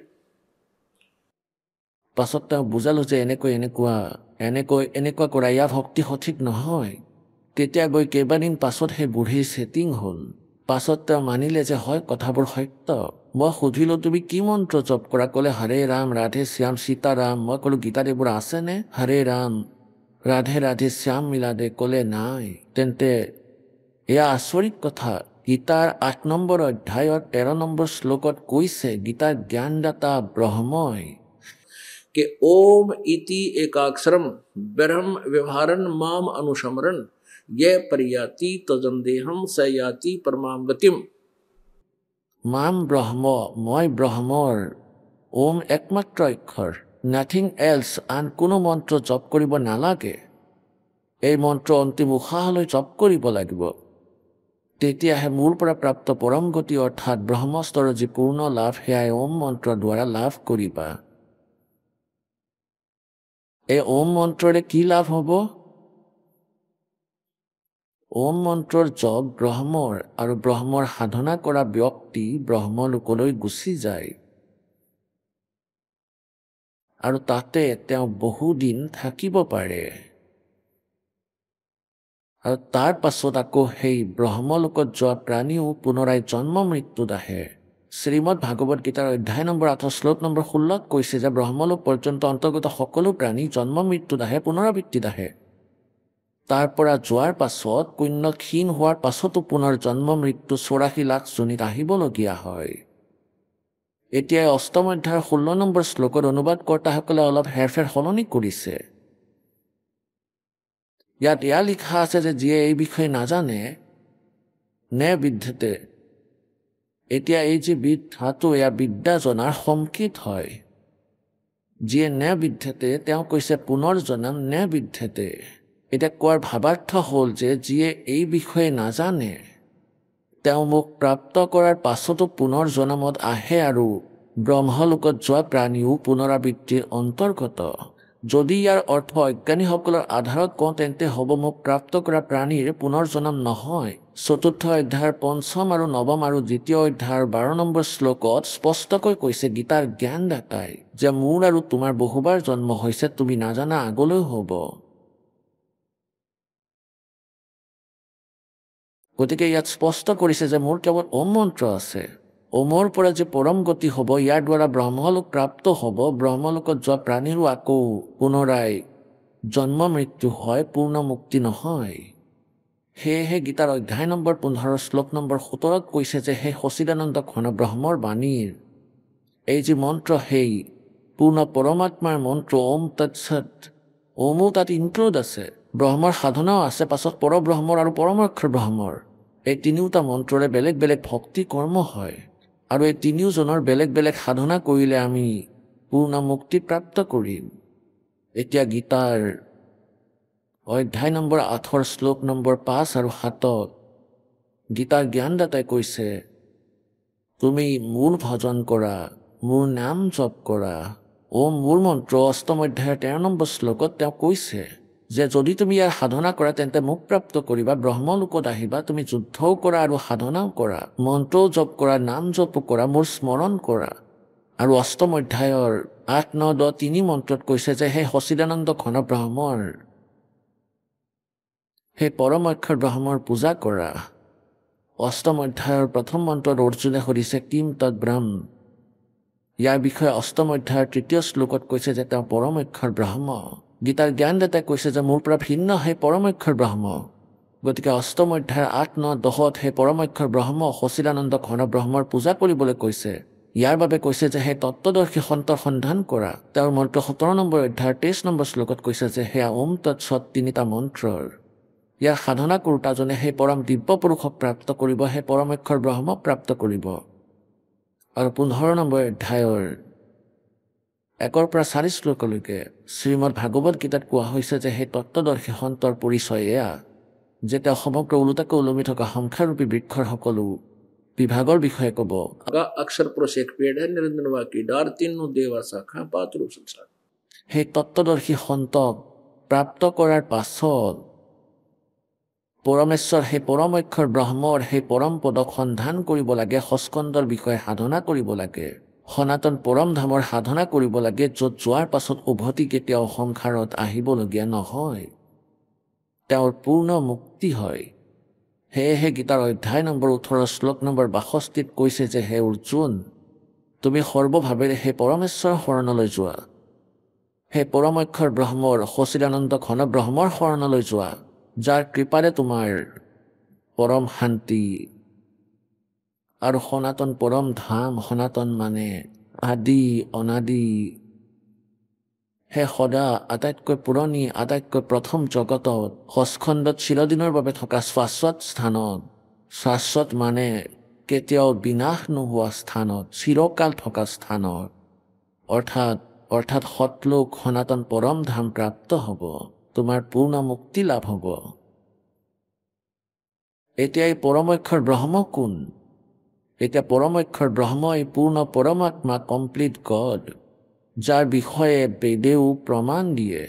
পাছত তেওঁ বুজালোঁ যে এনেকুৱা কৰা ইয়াৰ ভক্তি সঠিক নহয়। তেতিয়া গৈ কেইবাদিন পাছত সেই বুঢ়ীৰ ছেটিং হ'ল। পাছত তেওঁ মানিলে যে হয়, কথাবোৰ সত্য। মই সুধিলোঁ, তুমি কি মন্ত্ৰ জপ কৰা? ক'লে, হৰে ৰাম ৰাধে শ্যাম সীতাৰাম। মই ক'লোঁ, গীতাত এইবোৰ আছেনে? হৰে ৰাম ৰাধে ৰাধে শ্যাম মিলাদে। ক'লে, নাই। তেন্তে এয়া আচৰিত কথা। গীতাৰ 8 নম্বৰ অধ্যায়ৰ 13 নম্বৰ শ্লোকত কৈছে, গীতাৰ জ্ঞানদাতা ব্ৰহ্মই कि ओम इति एकाक्षरम ब्रह्म व्यवहारन माम अनुसमरन ये परियाति तजम देहम सयाति परमाम गतिम। माम ब्रह्म, মই ব্ৰহ্মৰ, ওম একমাত্ৰ অক্ষৰ, নাথিং এলছ, আন কোনো মন্ত্ৰ জপ কৰিব নালাগে। এই মন্ত্ৰ অন্তিম উশাহলৈ জপ কৰিব লাগিব। তেতিয়াহে মোৰ পৰা প্ৰাপ্ত পৰম গতি অৰ্থাৎ ব্ৰহ্মস্তৰৰ যি পূৰ্ণ লাভ, সেয়াই ওম মন্ত্ৰৰ দ্বাৰা লাভ কৰিবা। এই ওম মন্ত্ৰৰে কি লাভ হ'ব? ওম মন্ত্ৰৰ জপ ব্ৰহ্মৰ আৰু ব্ৰহ্মৰ সাধনা কৰা ব্যক্তি ব্ৰহ্মলোকলৈ গুচি যায় আৰু তাতে তেওঁ বহুদিন থাকিব পাৰে আৰু তাৰ পাছত আকৌ সেই ব্ৰহ্মলোকত যোৱা প্ৰাণীও পুনৰাই জন্ম মৃত্যুত আহে। শ্ৰীমদ ভাগৱত গীতাৰ অধ্যায় নম্বৰ 8 শ্লোক নম্বৰ 16 কৈছে যে ব্ৰহ্মলোক পৰ্যন্ত অন্তৰ্গত সকলো প্ৰাণী জন্ম মৃত্যুত আহে, পুনৰাবৃত্তিত আহে। তাৰ পৰা যোৱাৰ পাছত পুণ্য ক্ষীণ হোৱাৰ পাছতো পুনৰ জন্ম মৃত্যু 84 লাখ যোনিত আহিবলগীয়া হয়। এতিয়া অষ্টম অধ্যায়ৰ 16 নম্বৰ শ্লোকত অনুবাদ কৰ্তাসকলে অলপ হেৰফেৰ সলনি কৰিছে। ইয়াত এয়া লিখা আছে যে যিয়ে এই বিষয়ে নাজানে নে বিদ্যতে। এতিয়া এই যে বিদ্যাটো এয়া বিদ্যা জনাৰ সংকেত হয়। যিয়ে নে বিদ্যতে তেওঁ কৈছে পুনৰ জনাম নে বিদ্যতে। এতিয়া কোৱাৰ ভাৱাৰ্থ হ'ল যে যিয়ে এই বিষয়ে নাজানে তেওঁ মোক প্ৰাপ্ত কৰাৰ পাছতো পুনৰ জন্মত আহে আৰু ব্ৰহ্মলোকত যোৱা প্ৰাণীও পুনৰাবৃত্তিৰ অন্তৰ্গত। যদি ইয়াৰ অৰ্থ অজ্ঞানীসকলৰ আধাৰত কওঁ তেন্তে হ'ব মোক প্ৰাপ্ত কৰা প্ৰাণীৰ পুনৰ জন্ম নহয়। চতুৰ্থ অধ্যায়ৰ 5ম আৰু 9ম আৰু 2য় অধ্যায়ৰ 12 নম্বৰ শ্লোকত স্পষ্টকৈ কৈছে গীতাৰ জ্ঞানদাতাই যে মোৰ আৰু তোমাৰ বহুবাৰ জন্ম হৈছে, তুমি নাজানা আগলৈ হ'ব। গতিকে ইয়াত স্পষ্ট কৰিছে যে মোৰ কেৱল ওম মন্ত্ৰ আছে। ওমৰ পৰা যে পৰম গতি হ'ব, ইয়াৰ দ্বাৰা ব্ৰহ্মলোক প্ৰাপ্ত হ'ব, ব্ৰহ্মলোকত যোৱা প্ৰাণীৰো আকৌ পুনৰাই জন্ম মৃত্যু হয়, পূৰ্ণ মুক্তি নহয়। সেয়েহে গীতাৰ অধ্যায় নম্বৰ 15 শ্লোক নম্বৰ 17 কৈছে যে সেই সচিদানন্দ ঘন ব্ৰহ্মৰ বাণীৰ এই যি মন্ত্ৰ, সেই পূৰ্ণ পৰমাত্মাৰ মন্ত্ৰ ওম তৎসৎ। ওমো তাত ইনক্লুড আছে, ব্ৰহ্মৰ সাধনাও আছে, পাছত পৰব্ৰহ্মৰ আৰু পৰমাক্ষৰ ব্ৰহ্মৰ। এই তিনিওটা মন্ত্ৰৰে বেলেগ বেলেগ ভক্তি কৰ্ম হয় আৰু এই তিনিওজনৰ বেলেগ বেলেগ সাধনা কৰিলে আমি পূৰ্ণ মুক্তি প্ৰাপ্ত কৰিম। এতিয়া গীতাৰ অধ্যায় নম্বৰ 8 শ্লোক নম্বৰ 5 আৰু 7 গীতাৰ জ্ঞানদাতাই কৈছে তুমি মোৰ ভজন কৰা, মোৰ নাম জপ কৰা। মোৰ মন্ত্ৰ অষ্টম অধ্যায়ৰ 13 নম্বৰ শ্লোকত তেওঁ কৈছে যে যদি তুমি ইয়াৰ সাধনা কৰা তেন্তে মোক প্ৰাপ্ত কৰিবা, ব্ৰহ্মলোকত আহিবা। তুমি যুদ্ধও কৰা আৰু সাধনাও কৰা, মন্ত্ৰও জপ কৰা, নাম জপো কৰা, মোৰ স্মৰণ কৰা। আৰু অষ্টম অধ্যায়ৰ 8, 9, 10, 3 মন্ত্ৰত কৈছে যে সেই সচিদানন্দ ঘন ব্ৰহ্মৰ, সেই পৰম অক্ষৰ ব্ৰহ্মৰ পূজা কৰা। অষ্টম অধ্যায়ৰ প্ৰথম মন্ত্ৰত অৰ্জুনে সুধিছে কিম তৎ ব্ৰহ্ম। ইয়াৰ বিষয়ে অষ্টম অধ্যায়ৰ 3য় শ্লোকত কৈছে যে তেওঁ পৰম অক্ষৰ ব্ৰহ্ম। গীতাৰ জ্ঞানদাতাই কৈছে যে মোৰ পৰা ভিন্ন সেই পৰম অক্ষৰ ব্ৰহ্ম। গতিকে অষ্টম অধ্যায়ৰ 8, 9, 10 সেই পৰম অক্ষৰ ব্ৰহ্ম সচিদানন্দ ঘন ব্ৰহ্মৰ পূজা কৰিবলৈ কৈছে। ইয়াৰ বাবে কৈছে যে সেই তত্ত্বদৰ্শী সন্তৰ সন্ধান কৰা। তেওঁৰ মন্ত্ৰ 17 নম্বৰ অধ্যায়ৰ 23 নম্বৰ শ্লোকত কৈছে যে সেয়া ওম তৎসৎ 3টা মন্ত্ৰৰ। ইয়াৰ সাধনা কৰোতাজনে সেই পৰম দিব্য পুৰুষক প্ৰাপ্ত কৰিব, সেই পৰম অক্ষৰ ব্ৰহ্মক প্ৰাপ্ত কৰিব। আৰু 15 নম্বৰ অধ্যায়ৰ 1 পৰা 4 শ্লোকলৈকে শ্ৰীমদ ভাগৱত গীতাত কোৱা হৈছে যে সেই তত্ত্বদৰ্শী সন্তৰ পৰিচয় এয়া যে তেওঁ সমগ্ৰ ওলোটাকৈ ওলমি থকা সংখ্যাৰূপী বৃক্ষৰ সকলো বিভাগৰ বিষয়ে ক'ব। সেই তত্ত্বদৰ্শী সন্তক প্ৰাপ্ত কৰাৰ পাছত পৰমেশ্বৰ সেই পৰম অক্ষৰ ব্ৰহ্মৰ সেই পৰম পদক সন্ধান কৰিব লাগে, সস্কন্দৰ বিষয়ে সাধনা কৰিব লাগে, সনাতন পৰম ধামৰ সাধনা কৰিব লাগে, য'ত যোৱাৰ পাছত উভতি কেতিয়াও সংসাৰত আহিবলগীয়া নহয়, তেওঁৰ পূৰ্ণ মুক্তি হয়। সেয়েহে গীতাৰ অধ্যায় নম্বৰ 18 শ্লোক নম্বৰ 62 কৈছে যে হে অৰ্জুন, তুমি সৰ্বভাৱেৰে সেই পৰমেশ্বৰৰ শৰণলৈ যোৱা, সেই পৰম অক্ষৰ ব্ৰহ্মৰ সচিদানন্দ ঘন ব্ৰহ্মৰ শৰণলৈ যোৱা, যাৰ কৃপাৰে তোমাৰ পৰম শান্তি আৰু সনাতন পৰম ধাম। সনাতন মানে আদি অনাদি, হে সদা আটাইতকৈ পুৰণি, আটাইতকৈ প্ৰথম জগতত সস্কন্দত চিৰদিনৰ বাবে থকা শাশ্বত স্থানত, শাশ্বত মানে কেতিয়াও বিনাশ নোহোৱা স্থানত, চিৰকাল থকা স্থানত, অৰ্থাৎ সতলোক সনাতন পৰম ধাম প্ৰাপ্ত হ'ব, তোমাৰ পূৰ্ণ মুক্তি লাভ হ'ব। এতিয়া এই পৰম অক্ষৰ ব্ৰহ্ম কোন? এতিয়া পৰম অক্ষৰ ব্ৰহ্ম এই পূৰ্ণ পৰমাত্মা, কমপ্লিট গড। যাৰ বিষয়ে বেদেও প্ৰমাণ দিয়ে,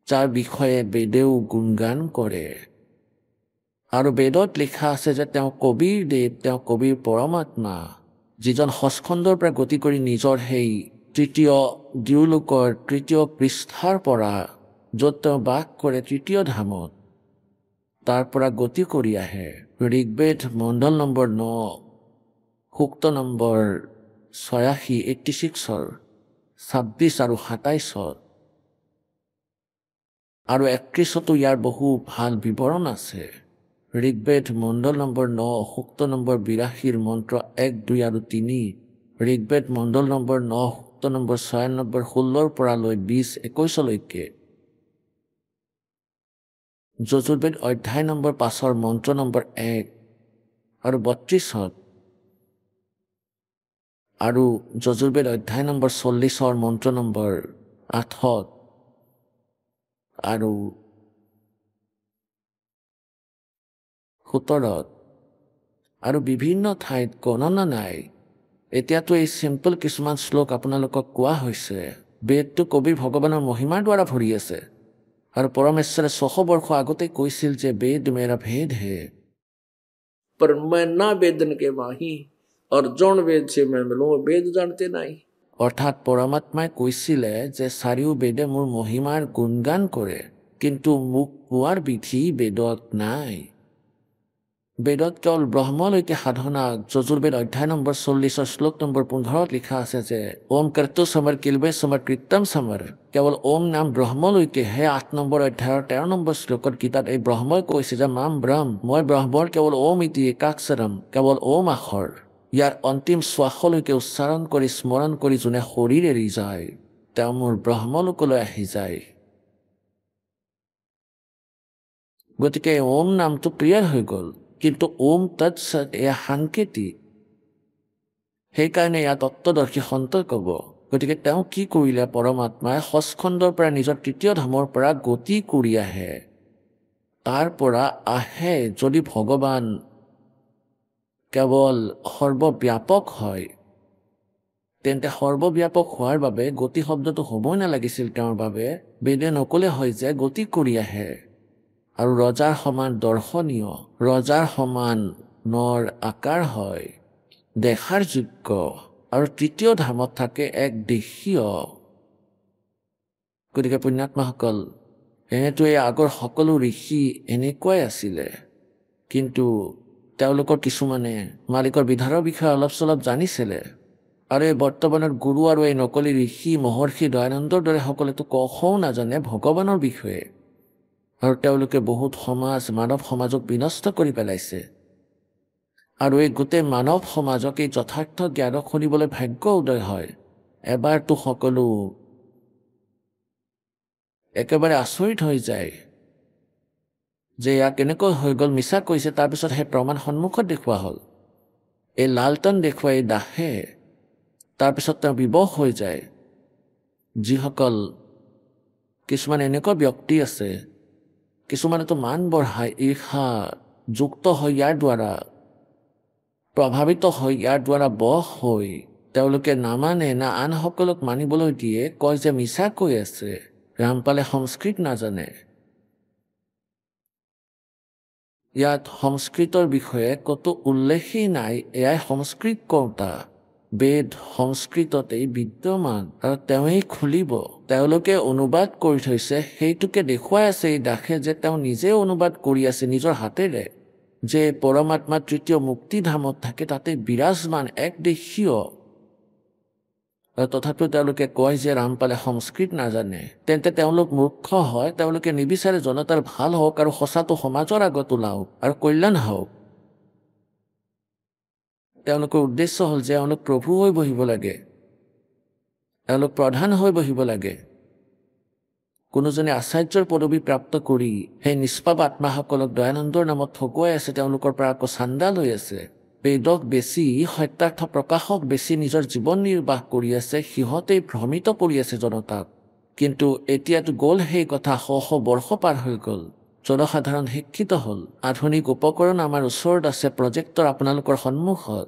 যাৰ বিষয়ে বেদেও গুণগান কৰে। আৰু বেদত লিখা আছে যে তেওঁ কবিৰ দেৱ, তেওঁ কবিৰ পৰমাত্মা, যিজন সচখণ্ডৰ পৰা গতি কৰি নিজৰ সেই তৃতীয় দিওলোকৰ তৃতীয় পৃষ্ঠাৰ পৰা য'ত তেওঁ বাস কৰে তৃতীয় ধামত, তাৰ পৰা গতি কৰি আহে। ঋগ্বেদ মণ্ডল নম্বৰ 9 সূক্ত নম্বৰ 86 86 26 আৰু 27 আৰু 31তো ইয়াৰ বহু ভাল বিৱৰণ আছে। ঋগ্বেদ মণ্ডল নম্বৰ 9 সূক্ত নম্বৰ 82 মন্ত্ৰ 1 2 আৰু 3, ঋগ্বেদ মণ্ডল নম্বৰ 9 সূক্ত নম্বৰ 96 16 পৰা লৈ 20 21লৈকে, যজুৰ্বেদ অধ্যায় নম্বৰ 5 মন্ত্ৰ নম্বৰ 1 আৰু 32, আৰু যজুৰ্বেদ অধ্যায় নম্বৰ 40 মন্ত্ৰ নম্বৰ 8 আৰু 17, আৰু বিভিন্ন ঠাইত গণনা নাই। এতিয়াতো এই চিম্পল কিছুমান শ্লোক আপোনালোকক কোৱা হৈছে। বেদটো কবি ভগৱানৰ মহিমাৰ দ্বাৰা ভৰি আছে, আৰু পৰমেশ্বৰে 600 বৰ্ষ আগতে কৈছিল যে বেদ মেৰা ভেদ হে, पर मैं ना वेदन के माही और जौन वेद से मैं मिलूं वेद जानते নাই। অৰ্থাৎ পৰমাত্মাই কৈছিলে যে চাৰিও বেদে মোৰ মহিমাৰ গুণগান কৰে, কিন্তু মোক পোৱাৰ বিধি বেদত নাই। বেদত কেৱল ব্ৰহ্মলৈকে সাধনা। যজুৰ্বেদ অধ্যায় নম্বৰ 40 শ্লোক নম্বৰ 15 লিখা আছে যে ওম কৰ্তু সমৰ কিলবে সমৰ কৃত্তম সমৰ, কেৱল ওম নাম ব্ৰহ্মলৈকে হে। 8 নম্বৰ অধ্যায়ৰ 13 নম্বৰ শ্লোকত গীতাত এই ব্ৰহ্মই কৈছে যে মাম ব্ৰহ্ম, মই ব্ৰহ্মৰ কেৱল ওম ইতি একাক্ষৰম, কেৱল ওম আখৰ। ইয়াৰ অন্তিম শ্বাসলৈকে উচ্চাৰণ কৰি স্মৰণ কৰি যোনে শৰীৰ এৰি যায় তেওঁ মোৰ ব্ৰহ্মলোকলৈ আহি যায়। গতিকে ওম নামটো ক্লিয়াৰ হৈ গ'ল, কিন্তু ওম তৎসৎ এয়া সাংকেতিক, সেইকাৰণে ইয়াত তত্ত্বদৰ্শী সন্তই ক'ব। গতিকে তেওঁ কি কৰিলে, পৰমাত্মাই সচখণ্ডৰ পৰা নিজৰ তৃতীয় ধামৰ পৰা গতি কৰি আহে। তাৰ পৰা আহে যদি ভগৱান কেৱল সৰ্বব্যাপক হয়, তেন্তে সৰ্বব্যাপক হোৱাৰ বাবে গতি শব্দটো হ'বই নালাগিছিল তেওঁৰ বাবে। বেদে নকলে হয় যে গতি কৰি আহে, আৰু ৰজাৰ সমান দৰ্শনীয়, ৰজাৰ সমান নৰ আকাৰ হয়, দেখাৰ যোগ্য, আৰু তৃতীয় ধামত থাকে এক দেশীয়। গতিকে পুণ্যাত্মাসকল, এনেতো এই আগৰ সকলো ঋষি এনেকুৱাই আছিলে, কিন্তু তেওঁলোকৰ কিছুমানে মালিকৰ বিধানৰ বিষয়ে অলপ চলপ জানিছিলে, আৰু এই বৰ্তমানৰ গুৰু আৰু এই নকলি ঋষি মহৰ্ষি দয়ানন্দৰ দৰে সকলেতো কখও নাজানে ভগৱানৰ বিষয়ে, আৰু তেওঁলোকে বহুত সমাজ, মানৱ সমাজক বিনষ্ট কৰি পেলাইছে। আৰু এই গোটেই মানৱ সমাজক এই যথাৰ্থ জ্ঞানক শুনিবলৈ ভাগ্য উদয় হয়। এবাৰতো সকলো একেবাৰে আচৰিত হৈ যায় যে ইয়াক কেনেকৈ হৈ গ'ল, মিছা কৈছে। তাৰপিছত সেই প্ৰমাণ সন্মুখত দেখুওৱা হ'ল, এই লালটন দেখুৱাই দাসে। তাৰপিছত তেওঁ বিবশ হৈ যায়। যিসকল কিছুমান এনেকুৱা ব্যক্তি আছে, কিছুমানেতো মান বঢ়ায়, ঈৰ্ষা যুক্ত হৈ ইয়াৰ দ্বাৰা প্ৰভাৱিত হৈ, ইয়াৰ দ্বাৰা বশ হৈ তেওঁলোকে নামানে, না আনসকলক মানিবলৈ দিয়ে, কয় যে মিছা কৈ আছে, ৰামপালে সংস্কৃত নাজানে। ইয়াত সংস্কৃতৰ বিষয়ে ক'তো উল্লেখেই নাই। এয়াই সংস্কৃত কৰ্তা, বেদ সংস্কৃততেই বিদ্যমান, আৰু তেওঁৱেই খুলিব। তেওঁলোকে অনুবাদ কৰি থৈছে, সেইটোকে দেখুৱাই আছে এই দাসে যে তেওঁ নিজে অনুবাদ কৰি আছে নিজৰ হাতেৰে, যে পৰমাত্মা তৃতীয় মুক্তিধামত থাকে, তাতে বিৰাজমান এক দেশীয়। তথাপিও তেওঁলোকে কয় যে ৰামপালে সংস্কৃত নাজানে। তেন্তে তেওঁলোক মূৰ্খ হয়, তেওঁলোকে নিবিচাৰে জনতাৰ ভাল হওক আৰু সঁচাটো সমাজৰ আগত ওলাওক আৰু কল্যাণ হওক। তেওঁলোকৰ উদ্দেশ্য হ'ল যে এওঁলোক প্ৰভু হৈ বহিব লাগে, এওঁলোক প্ৰধান হৈ বহিব লাগে। কোনোজনে আচাৰ্যৰ পদবী প্ৰাপ্ত কৰি সেই নিষ্পাপ আত্মাসকলক দয়ানন্দৰ নামত ঠগুৱাই আছে, তেওঁলোকৰ পৰা আকৌ চান্দা লৈ আছে। বেদক বেছি, সত্যাৰ্থ প্ৰকাশক বেছি নিজৰ জীৱন নিৰ্বাহ কৰি আছে, সিহঁতেই ভ্ৰমিত কৰি আছে জনতাক। কিন্তু এতিয়াতো গ'ল সেই কথা, শ বৰ্ষ পাৰ হৈ গ'ল, জনসাধাৰণ শিক্ষিত হ'ল, আধুনিক উপকৰণ আমাৰ ওচৰত আছে, প্ৰজেক্টৰ আপোনালোকৰ সন্মুখত,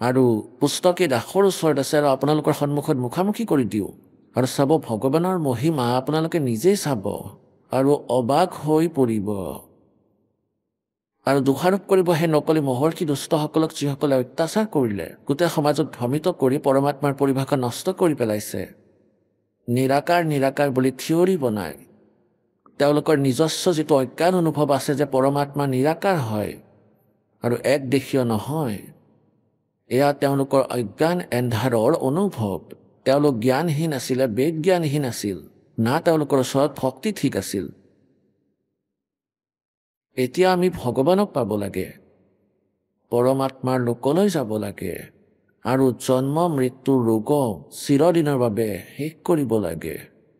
আৰু পুস্তকে দাসৰ ওচৰত আছে আৰু আপোনালোকৰ সন্মুখত মুখামুখি কৰি দিওঁ আৰু চাব ভগৱানৰ মহিমা আপোনালোকে নিজেই চাব আৰু অবাক হৈ পৰিব আৰু দোষাৰোপ কৰিব সেই নকলি মহৰ্ষি দুষ্টসকলক যিসকলে অত্যাচাৰ কৰিলে গোটেই সমাজত ভ্ৰমিত কৰি পৰমাত্মাৰ পৰিভাষা নষ্ট কৰি পেলাইছে নিৰাকাৰ বুলি থিয়ৰী বনায় তেওঁলোকৰ নিজস্ব যিটো অজ্ঞান অনুভৱ আছে যে পৰমাত্মা নিৰাকাৰ হয় আৰু একদেশীয় নহয় এয়া তেওঁলোকৰ অজ্ঞান এন্ধাৰৰ অনুভৱ তেওঁলোক জ্ঞানহীন আছিলে বেদ জ্ঞানহীন আছিল না তেওঁলোকৰ ওচৰত ভক্তি ঠিক আছিল এতিয়া আমি ভগৱানক পাব লাগে পৰমাত্মাৰ লোকলৈ যাব লাগে আৰু জন্ম মৃত্যুৰ ৰোগ চিৰদিনৰ বাবে শেষ কৰিব লাগে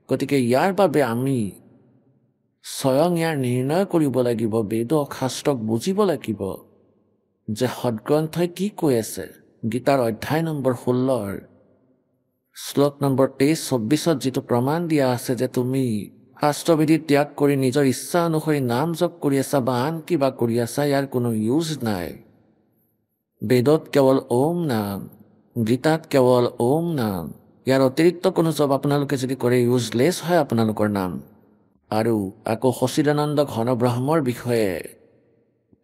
গতিকে ইয়াৰ বাবে আমি স্বয়ং ইয়াৰ নিৰ্ণয় কৰিব লাগিব বেদ শাস্ত্ৰক বুজিব লাগিব যে সদগ্ৰন্থই কি কৈ আছে গীতাৰ অধ্যায় নম্বৰ 16 শ্লোক নম্বৰ 23-24 যিটো প্ৰমাণ দিয়া আছে যে তুমি শাস্ত্ৰবিধি ত্যাগ কৰি নিজৰ ইচ্ছা অনুসৰি নাম জপ কৰি আছা বা আন কিবা কৰি আছা ইয়াৰ কোনো ইউজ নাই বেদত কেৱল ওম নাম গীতাত কেৱল ওম নাম ইয়াৰ অতিৰিক্ত কোনো জপ আপোনালোকে যদি কৰে ইউজলেছ হয় আপোনালোকৰ নাম আৰু আকৌ সচিদানন্দ ঘন ব্ৰহ্মৰ বিষয়ে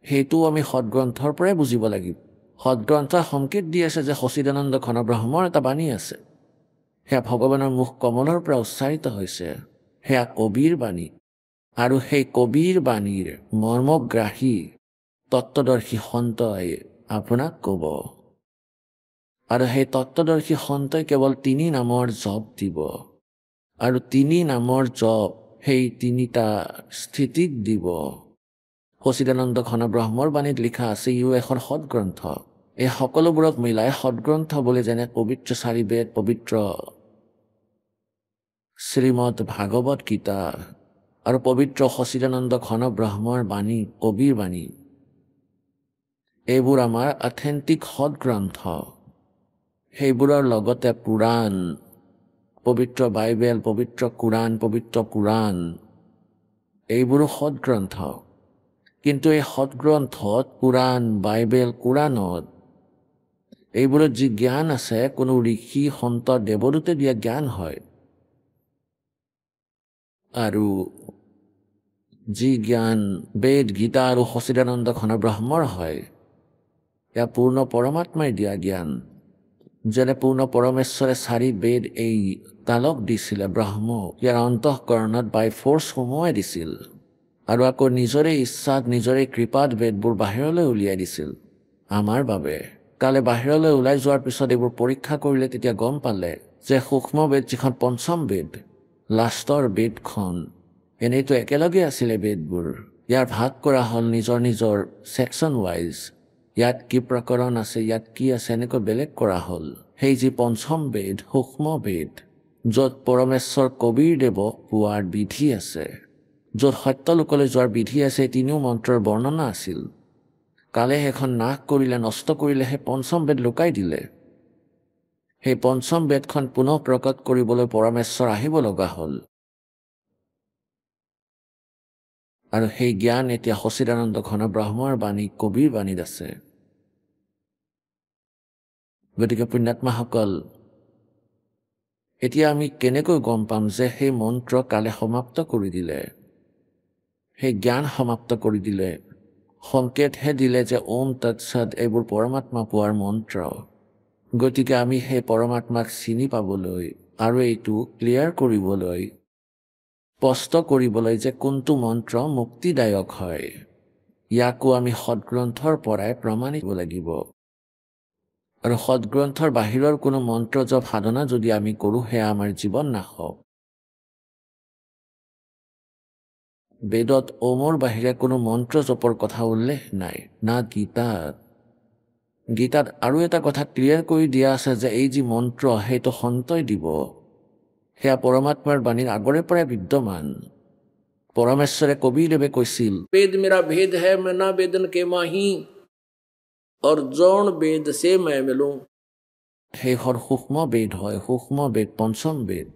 সেইটো আমি সদগ্ৰন্থৰ পৰাই বুজিব লাগিব সদগ্ৰন্থই সংকেত দি আছে যে সচিদানন্দ ঘন ব্ৰহ্মৰ এটা বাণী আছে সেয়া ভগৱানৰ মুখ কমলৰ পৰা উচ্চাৰিত হৈছে সেয়া কবিৰ বাণী আৰু সেই কবিৰ বাণীৰ মৰ্মগ্ৰাহী তত্ত্বদৰ্শী সন্তই আপোনাক ক'ব আৰু সেই তত্ত্বদৰ্শী সন্তই কেৱল 3 নামৰ জপ দিব আৰু 3 নামৰ জপ সেই 3টা স্থিতিক দিব সচিদানন্দ ঘন ব্ৰহ্মৰ বাণীত লিখা আছে ইও এখন সদগ্ৰন্থ এই সকলোবোৰক মিলাই সদগ্ৰন্থ বুলি যেনে পবিত্ৰ 4 বেদ পবিত্ৰ শ্ৰীমদ ভাগৱত গীতা আৰু পবিত্ৰ সচিদানন্দ ঘন ব্ৰহ্মৰ বাণী কবিৰ বাণী এইবোৰ আমাৰ অথেণ্টিক সদগ্ৰন্থ সেইবোৰৰ লগতে পুৰাণ পবিত্ৰ বাইবেল পবিত্ৰ কোৰাণ পবিত্ৰ পুৰাণ এইবোৰো সদগ্ৰন্থ কিন্তু এই সদগ্ৰন্থত পুৰাণ বাইবেল কোৰাণত এইবোৰত যি জ্ঞান আছে কোনো ঋষি সন্ত দেৱদূতে দিয়া জ্ঞান হয় আৰু যি জ্ঞান বেদ গীতা আৰু সচিদানন্দ ঘন ব্ৰহ্মৰ হয় এয়া পূৰ্ণ পৰমাত্মাই দিয়া জ্ঞান যেনে পূৰ্ণ পৰমেশ্বৰে 4 বেদ এই তালক দিছিলে ব্ৰহ্ম ইয়াৰ অন্তঃকৰণত বাই ফ'ৰ্চ সোমোৱাই দিছিল আৰু আকৌ নিজৰে ইচ্ছাত নিজৰে কৃপাত বেদবোৰ বাহিৰলৈ উলিয়াই দিছিল আমাৰ বাবে কালে বাহিৰলৈ ওলাই যোৱাৰ পিছত এইবোৰ পৰীক্ষা কৰিলে তেতিয়া গম পালে যে সূক্ষ্ম বেদ যিখন পঞ্চম বেদ লাষ্টৰ বেদখন এনেইতো একেলগে আছিলে বেদবোৰ ইয়াৰ ভাগ কৰা হ'ল নিজৰ নিজৰ ছেকশ্যন ৱাইজ ইয়াত কি প্ৰকৰণ আছে ইয়াত কি আছে এনেকৈ বেলেগ কৰা হ'ল সেই যি পঞ্চম বেদ সূক্ষ্ম বেদ য'ত পৰমেশ্বৰ কবিৰ দেৱক পোৱাৰ বিধি আছে য'ত সত্যলোকলৈ যোৱাৰ বিধি আছে 3 মন্ত্ৰৰ বৰ্ণনা আছিল কালে সেইখন নাশ কৰিলে নষ্ট কৰিলে সেই পঞ্চম বেদ লুকাই দিলে সেই পঞ্চম বেদখন পুনঃ প্ৰকট কৰিবলৈ পৰমেশ্বৰ আহিব লগা হ'ল আৰু সেই জ্ঞান এতিয়া সচিদানন্দ ঘন ব্ৰহ্মৰ বাণী কবিৰ বাণীত আছে গতিকে পুণ্যাত্মাসকল এতিয়া আমি কেনেকৈ গম পাম যে সেই মন্ত্ৰ কালে সমাপ্ত কৰি দিলে সেই জ্ঞান সমাপ্ত কৰি দিলে সংকেতহে দিলে যে ওম তৎসৎ এইবোৰ পৰমাত্মা পোৱাৰ মন্ত্ৰ গতিকে আমি সেই পৰমাত্মাক চিনি পাবলৈ আৰু এইটো ক্লিয়াৰ কৰিবলৈ স্পষ্ট কৰিবলৈ যে কোনটো মন্ত্ৰ মুক্তিদায়ক হয় ইয়াকো আমি সদগ্ৰন্থৰ পৰাই প্ৰমাণিত লাগিব আৰু সদগ্ৰন্থৰ বাহিৰৰ কোনো মন্ত্ৰ জপ সাধনা যদি আমি কৰোঁ সেয়া আমাৰ জীৱন নাশক বেদত ওমৰ বাহিৰে কোনো মন্ত্ৰ জপৰ কথা উল্লেখ নাই না গীতাত আৰু এটা কথা ক্লিয়াৰ কৰি দিয়া আছে যে এই যি মন্ত্ৰ সেইটো সন্তই দিব সেয়া পৰমাত্মাৰ বাণীৰ আগৰে পৰাই বিদ্যমান পৰমেশ্বৰে কবিৰদেৱে কৈছিল वेद मेरा भेद है मैं ना वेदन के माही और जौन वेद से मैं मिलूं সেইখন সূক্ষ্ম বেদ হয় সূক্ষ্ম বেদ পঞ্চম বেদ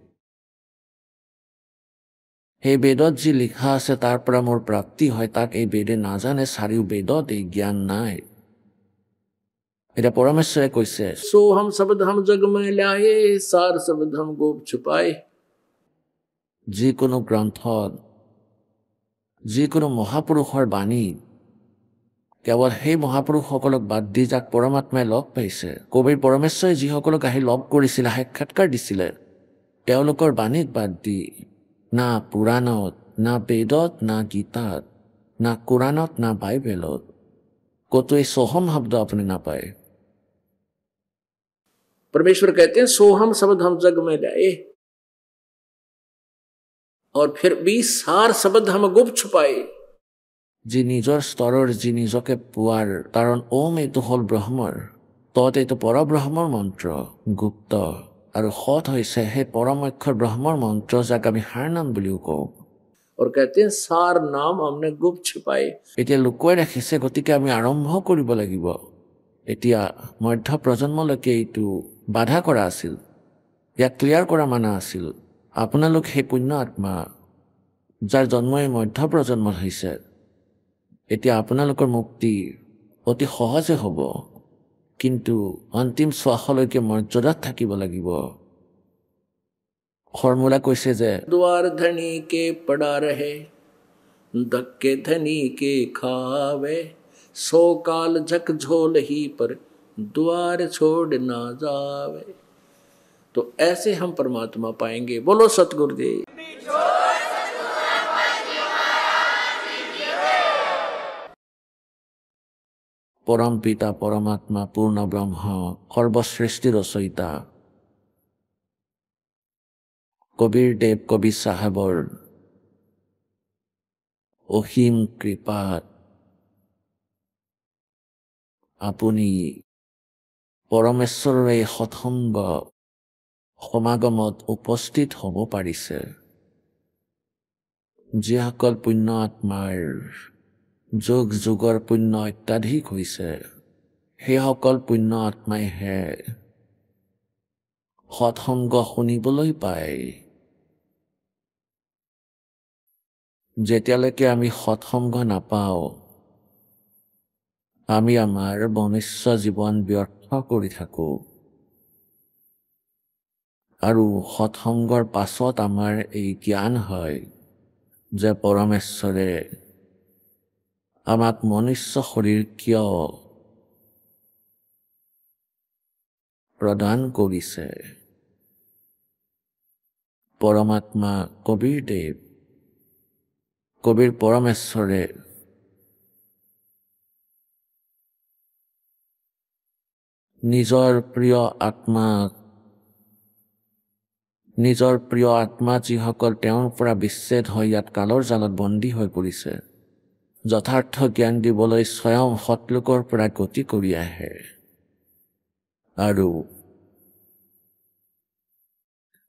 সেই বেদত যি লিখা আছে তাৰ পৰা মোৰ প্ৰাপ্তি হয় তাক এই বেদে নাজানে 4 বেদত এই জ্ঞান নাই এতিয়া পৰমেশ্বৰে কৈছে सो हम शब्द हम जग में लाए सार शब्द हम गोप छुपाए যিকোনো গ্ৰন্থত যিকোনো মহাপুৰুষৰ বাণী কেৱল সেই মহাপুৰুষসকলক বাদ দি যাক পৰমাত্মাই লগ পাইছে কবিৰ পৰমেশ্বৰে যিসকলক আহি লগ কৰিছিলে সাক্ষাৎকাৰ দিছিলে তেওঁলোকৰ বাণীক বাদ দি না পুৰাণত না বেদত না গীতাত না কোৰাণত না বাইবেলত ক'তো এই সোহম শব্দ আপুনি নাপায় परमेश्वर कहते हैं सो हम शब्द हम जग में लाए और फिर भी सार शब्द हम गुप्त छुपाए যি নিজৰ স্তৰৰ যি নিজকে পোৱাৰ কাৰণ ওম এইটো হ'ল ব্ৰহ্মৰ তত এইটো পৰব্ৰহ্মৰ মন্ত্ৰ গুপ্ত আৰু সৎ হৈছে সেই পৰম অক্ষৰ ব্ৰহ্মৰ মন্ত্ৰ যাক আমি সাৰ নাম বুলিও কওঁ और कहते हैं सार नाम हमने गुप्त छुपाए এতিয়া লুকুৱাই ৰাখিছে গতিকে আমি আৰম্ভ কৰিব লাগিব এতিয়া মধ্য প্ৰজন্মলৈকে এইটো বাধা কৰা আছিল ইয়াক ক্লিয়াৰ কৰা মানা আছিল আপোনালোক সেই পুণ্য আত্মা যাৰ জন্ম এই মধ্য প্ৰজন্মত হৈছে এতিয়া আপোনালোকৰ মুক্তি অতি সহজে হ'ব কিন্তু অন্তিম শ্বাসলৈকে মৰ্যাদাত থাকিব লাগিব ফৰ্মুলা কৈছে যে द्वार धनी के पड़ा रहे धक्के धनी के खावे सो काल झक झोल ही पर द्वार छोड़ ना जावे तो ऐसे हम परमात्मा पाएंगे बोलो सतगुरुदेव পৰম পিতা পৰমাত্মা পূৰ্ণ ব্ৰহ্ম সৰ্বসৃষ্টি ৰচয়িতা কবিৰ দেৱ কবি চাহাবৰ অসীম কৃপাত আপুনি পৰমেশ্বৰৰ এই সৎসংগ সমাগমত উপস্থিত হ'ব পাৰিছে যিসকল পুণ্য আত্মাৰ যুগ যুগৰ পুণ্য অত্যাধিক হৈছে সেইসকল পুণ্য আত্মাইহে সৎসংগ শুনিবলৈ পায় যেতিয়ালৈকে আমি সৎসংগ নাপাওঁ আমি আমাৰ মনুষ্য জীৱন ব্যৰ্থ কৰি থাকোঁ আৰু সৎসংগৰ পাছত আমাৰ এই জ্ঞান হয় যে পৰমেশ্বৰে আমাক মনুষ্য শৰীৰ কিয় প্ৰদান কৰিছে পৰমাত্মা কবিৰ দেৱ কবিৰ পৰমেশ্বৰে নিজৰ প্ৰিয় আত্মা যিসকল তেওঁৰ পৰা বিচ্ছেদ হৈ ইয়াত কালৰ জালত বন্দী হৈ পৰিছে যথাৰ্থ জ্ঞান দিবলৈ স্বয়ং সৎলোকৰ পৰা গতি কৰি আহে আৰু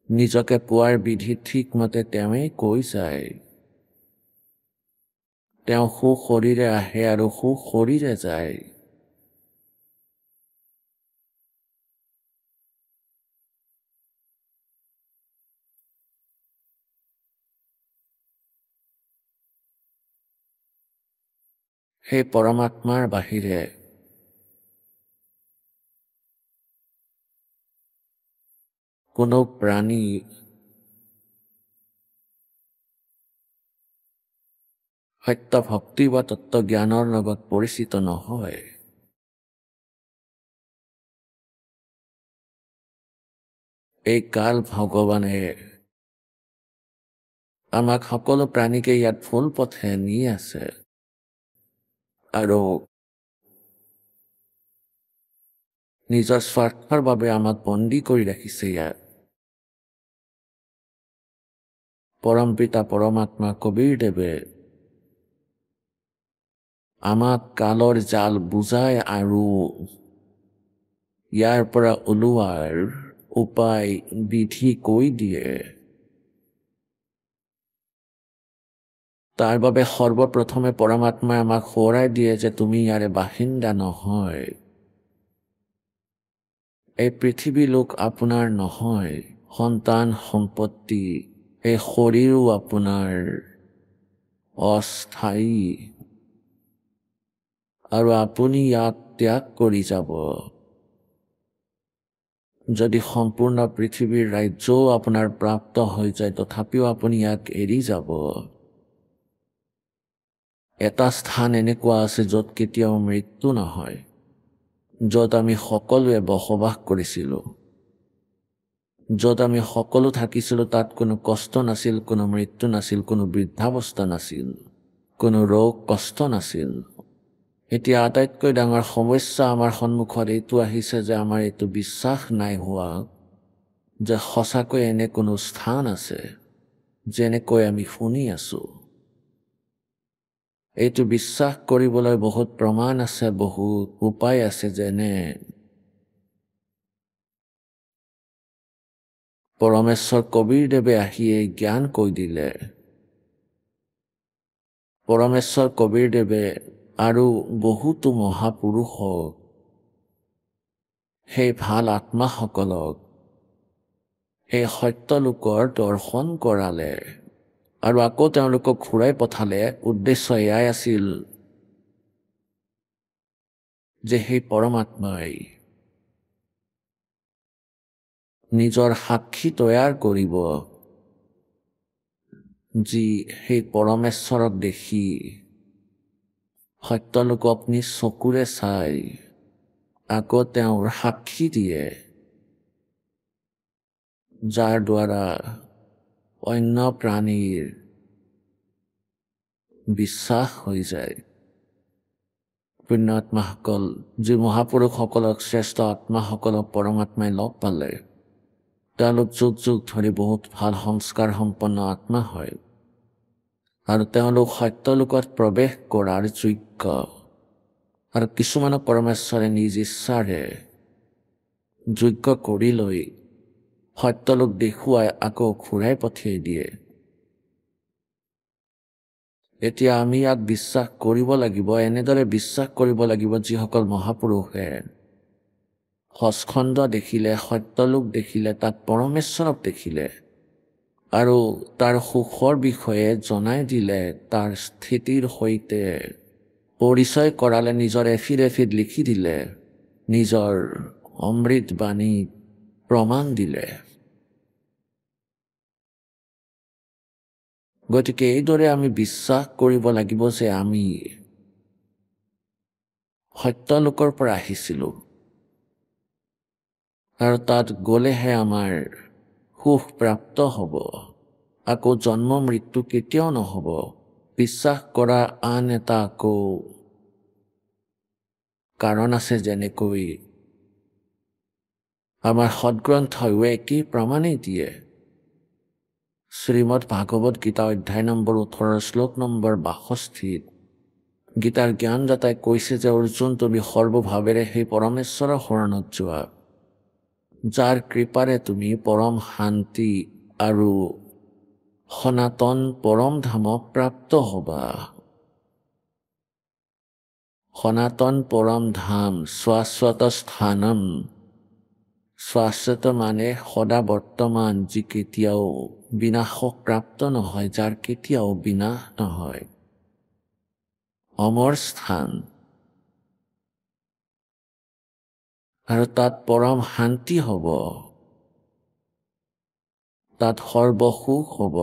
নিজকে পোৱাৰ বিধি ঠিকমতে তেওঁৱেই কৈ যায় তেওঁ সুশৰীৰে আহে আৰু সুশৰীৰে যায় সেই পৰমাত্মাৰ বাহিৰে কোনো প্ৰাণী সত্য ভক্তি বা তত্ত্ব জ্ঞানৰ লগত পৰিচিত নহয় এই কাল ভগৱানে আমাক সকলো প্ৰাণীকে ইয়াত ফুল পথে নি আছে আৰু নিজৰ স্বাৰ্থৰ বাবে আমাক বন্দী কৰি ৰাখিছে ইয়াত পৰম পিতা পৰমাত্মা কবিৰ দেৱে আমাক কালৰ জাল বুজাই আৰু ইয়াৰ পৰা ওলোৱাৰ উপায় বিধি কৈ দিয়ে তাৰ বাবে সৰ্বপ্ৰথমে পৰমাত্মাই আমাক সোঁৱৰাই দিয়ে যে তুমি ইয়াৰে বাসিন্দা নহয় এই পৃথিৱী লোক আপোনাৰ নহয় সন্তান সম্পত্তি এই শৰীৰো আপোনাৰ অস্থায়ী আৰু আপুনি ইয়াক ত্যাগ কৰি যাব যদি সম্পূৰ্ণ পৃথিৱীৰ ৰাজ্যও আপোনাৰ প্ৰাপ্ত হৈ যায় তথাপিও আপুনি ইয়াক এৰি যাব। এটা স্থান এনেকুৱা আছে য'ত কেতিয়াও মৃত্যু নহয়, য'ত আমি সকলোৱে বসবাস কৰিছিলোঁ, য'ত আমি সকলো থাকিছিলোঁ। তাত কোনো কষ্ট নাছিল, কোনো মৃত্যু নাছিল, কোনো বৃদ্ধাৱস্থা নাছিল, কোনো ৰোগ কষ্ট নাছিল। এতিয়া আটাইতকৈ ডাঙৰ সমস্যা আমাৰ সন্মুখত এইটো আহিছে যে আমাৰ এইটো বিশ্বাস নাই হোৱা যে সঁচাকৈ এনে কোনো স্থান আছে যেনেকৈ আমি শুনি আছো। এইটো বিশ্বাস কৰিবলৈ বহুত প্ৰমাণ আছে, বহুত উপায় আছে। যেনে পৰমেশ্বৰ কবীৰদেৱে আহি এই জ্ঞান কৈ দিলে। পৰমেশ্বৰ কবীৰদেৱে আৰু বহুতো মহাপুৰুষক, সেই ভাল আত্মাসকলক সেই সত্যলোকৰ দৰ্শন কৰালে আৰু আকৌ তেওঁলোকক ঘূৰাই পঠালে। উদ্দেশ্য এয়াই আছিল যে সেই পৰমাত্মাই নিজৰ সাক্ষী তৈয়াৰ কৰিব, যি সেই পৰমেশ্বৰক দেখি সত্যলোকক নিজ চকুৰে চাই আকৌ তেওঁৰ সাক্ষী দিয়ে, যাৰ দ্বাৰা অন্য প্ৰাণীৰ বিশ্বাস হৈ যায়। পুণ্য আত্মাসকল, যি মহাপুৰুষসকলক, শ্ৰেষ্ঠ আত্মাসকলক পৰমাত্মাই লগ পালে, তেওঁলোক যুগ যুগ ধৰি বহুত ভাল সংস্কাৰ সম্পন্ন আত্মা হয় আৰু তেওঁলোক সত্যলোকত প্ৰৱেশ কৰাৰ যোগ্য। আৰু কিছুমানক পৰমেশ্বৰে নিজ ইচ্ছাৰে যোগ্য কৰি লৈ সত্যলোক দেখুৱাই আকৌ ঘূৰাই পঠিয়াই দিয়ে। এতিয়া আমি ইয়াক বিশ্বাস কৰিব লাগিব, এনেদৰে বিশ্বাস কৰিব লাগিব যিসকল মহাপুৰুষে সস্কন্ধ দেখিলে, সত্যলোক দেখিলে, তাত পৰমেশ্বৰক দেখিলে আৰু তাৰ সুখৰ বিষয়ে জনাই দিলে, তাৰ স্থিতিৰ সৈতে পৰিচয় কৰালে, নিজৰ এফিডেভিট লিখি দিলে, নিজৰ অমৃত বাণী প্ৰমাণ দিলে। গতিকে এইদৰে আমি বিশ্বাস কৰিব লাগিব যে আমি সত্যলোকৰ পৰা আহিছিলোঁ আৰু তাত গ'লেহে আমাৰ সুখ প্ৰাপ্ত হ'ব, আকৌ জন্ম মৃত্যু কেতিয়াও নহ'ব। বিশ্বাস কৰা আন এটা আকৌ কাৰণ আছে, যেনেকৈ আমাৰ সদগ্ৰন্থয়ো একেই প্ৰমাণেই দিয়ে। শ্ৰীমদ ভাগৱত গীতা অধ্যায় নম্বৰ 18 শ্লোক নম্বৰ 62 গীতাৰ জ্ঞানদাতাই কৈছে যে অৰ্জুন, তুমি সৰ্বভাৱেৰে সেই পৰমেশ্বৰৰ শৰণত যোৱা, যাৰ কৃপাৰে তুমি পৰম শান্তি আৰু সনাতন পৰম ধামক প্ৰাপ্ত হ'বা। সনাতন পৰম ধাম, শাশ্বত স্থানম। শাশ্বত মানে সদা বৰ্তমান, যি কেতিয়াও বিনাশক প্ৰাপ্ত নহয়, যাৰ কেতিয়াও বিনাশ নহয়, অমৰ স্থান। আৰু তাত পৰম শান্তি হ'ব, তাত সৰ্বসুখ হ'ব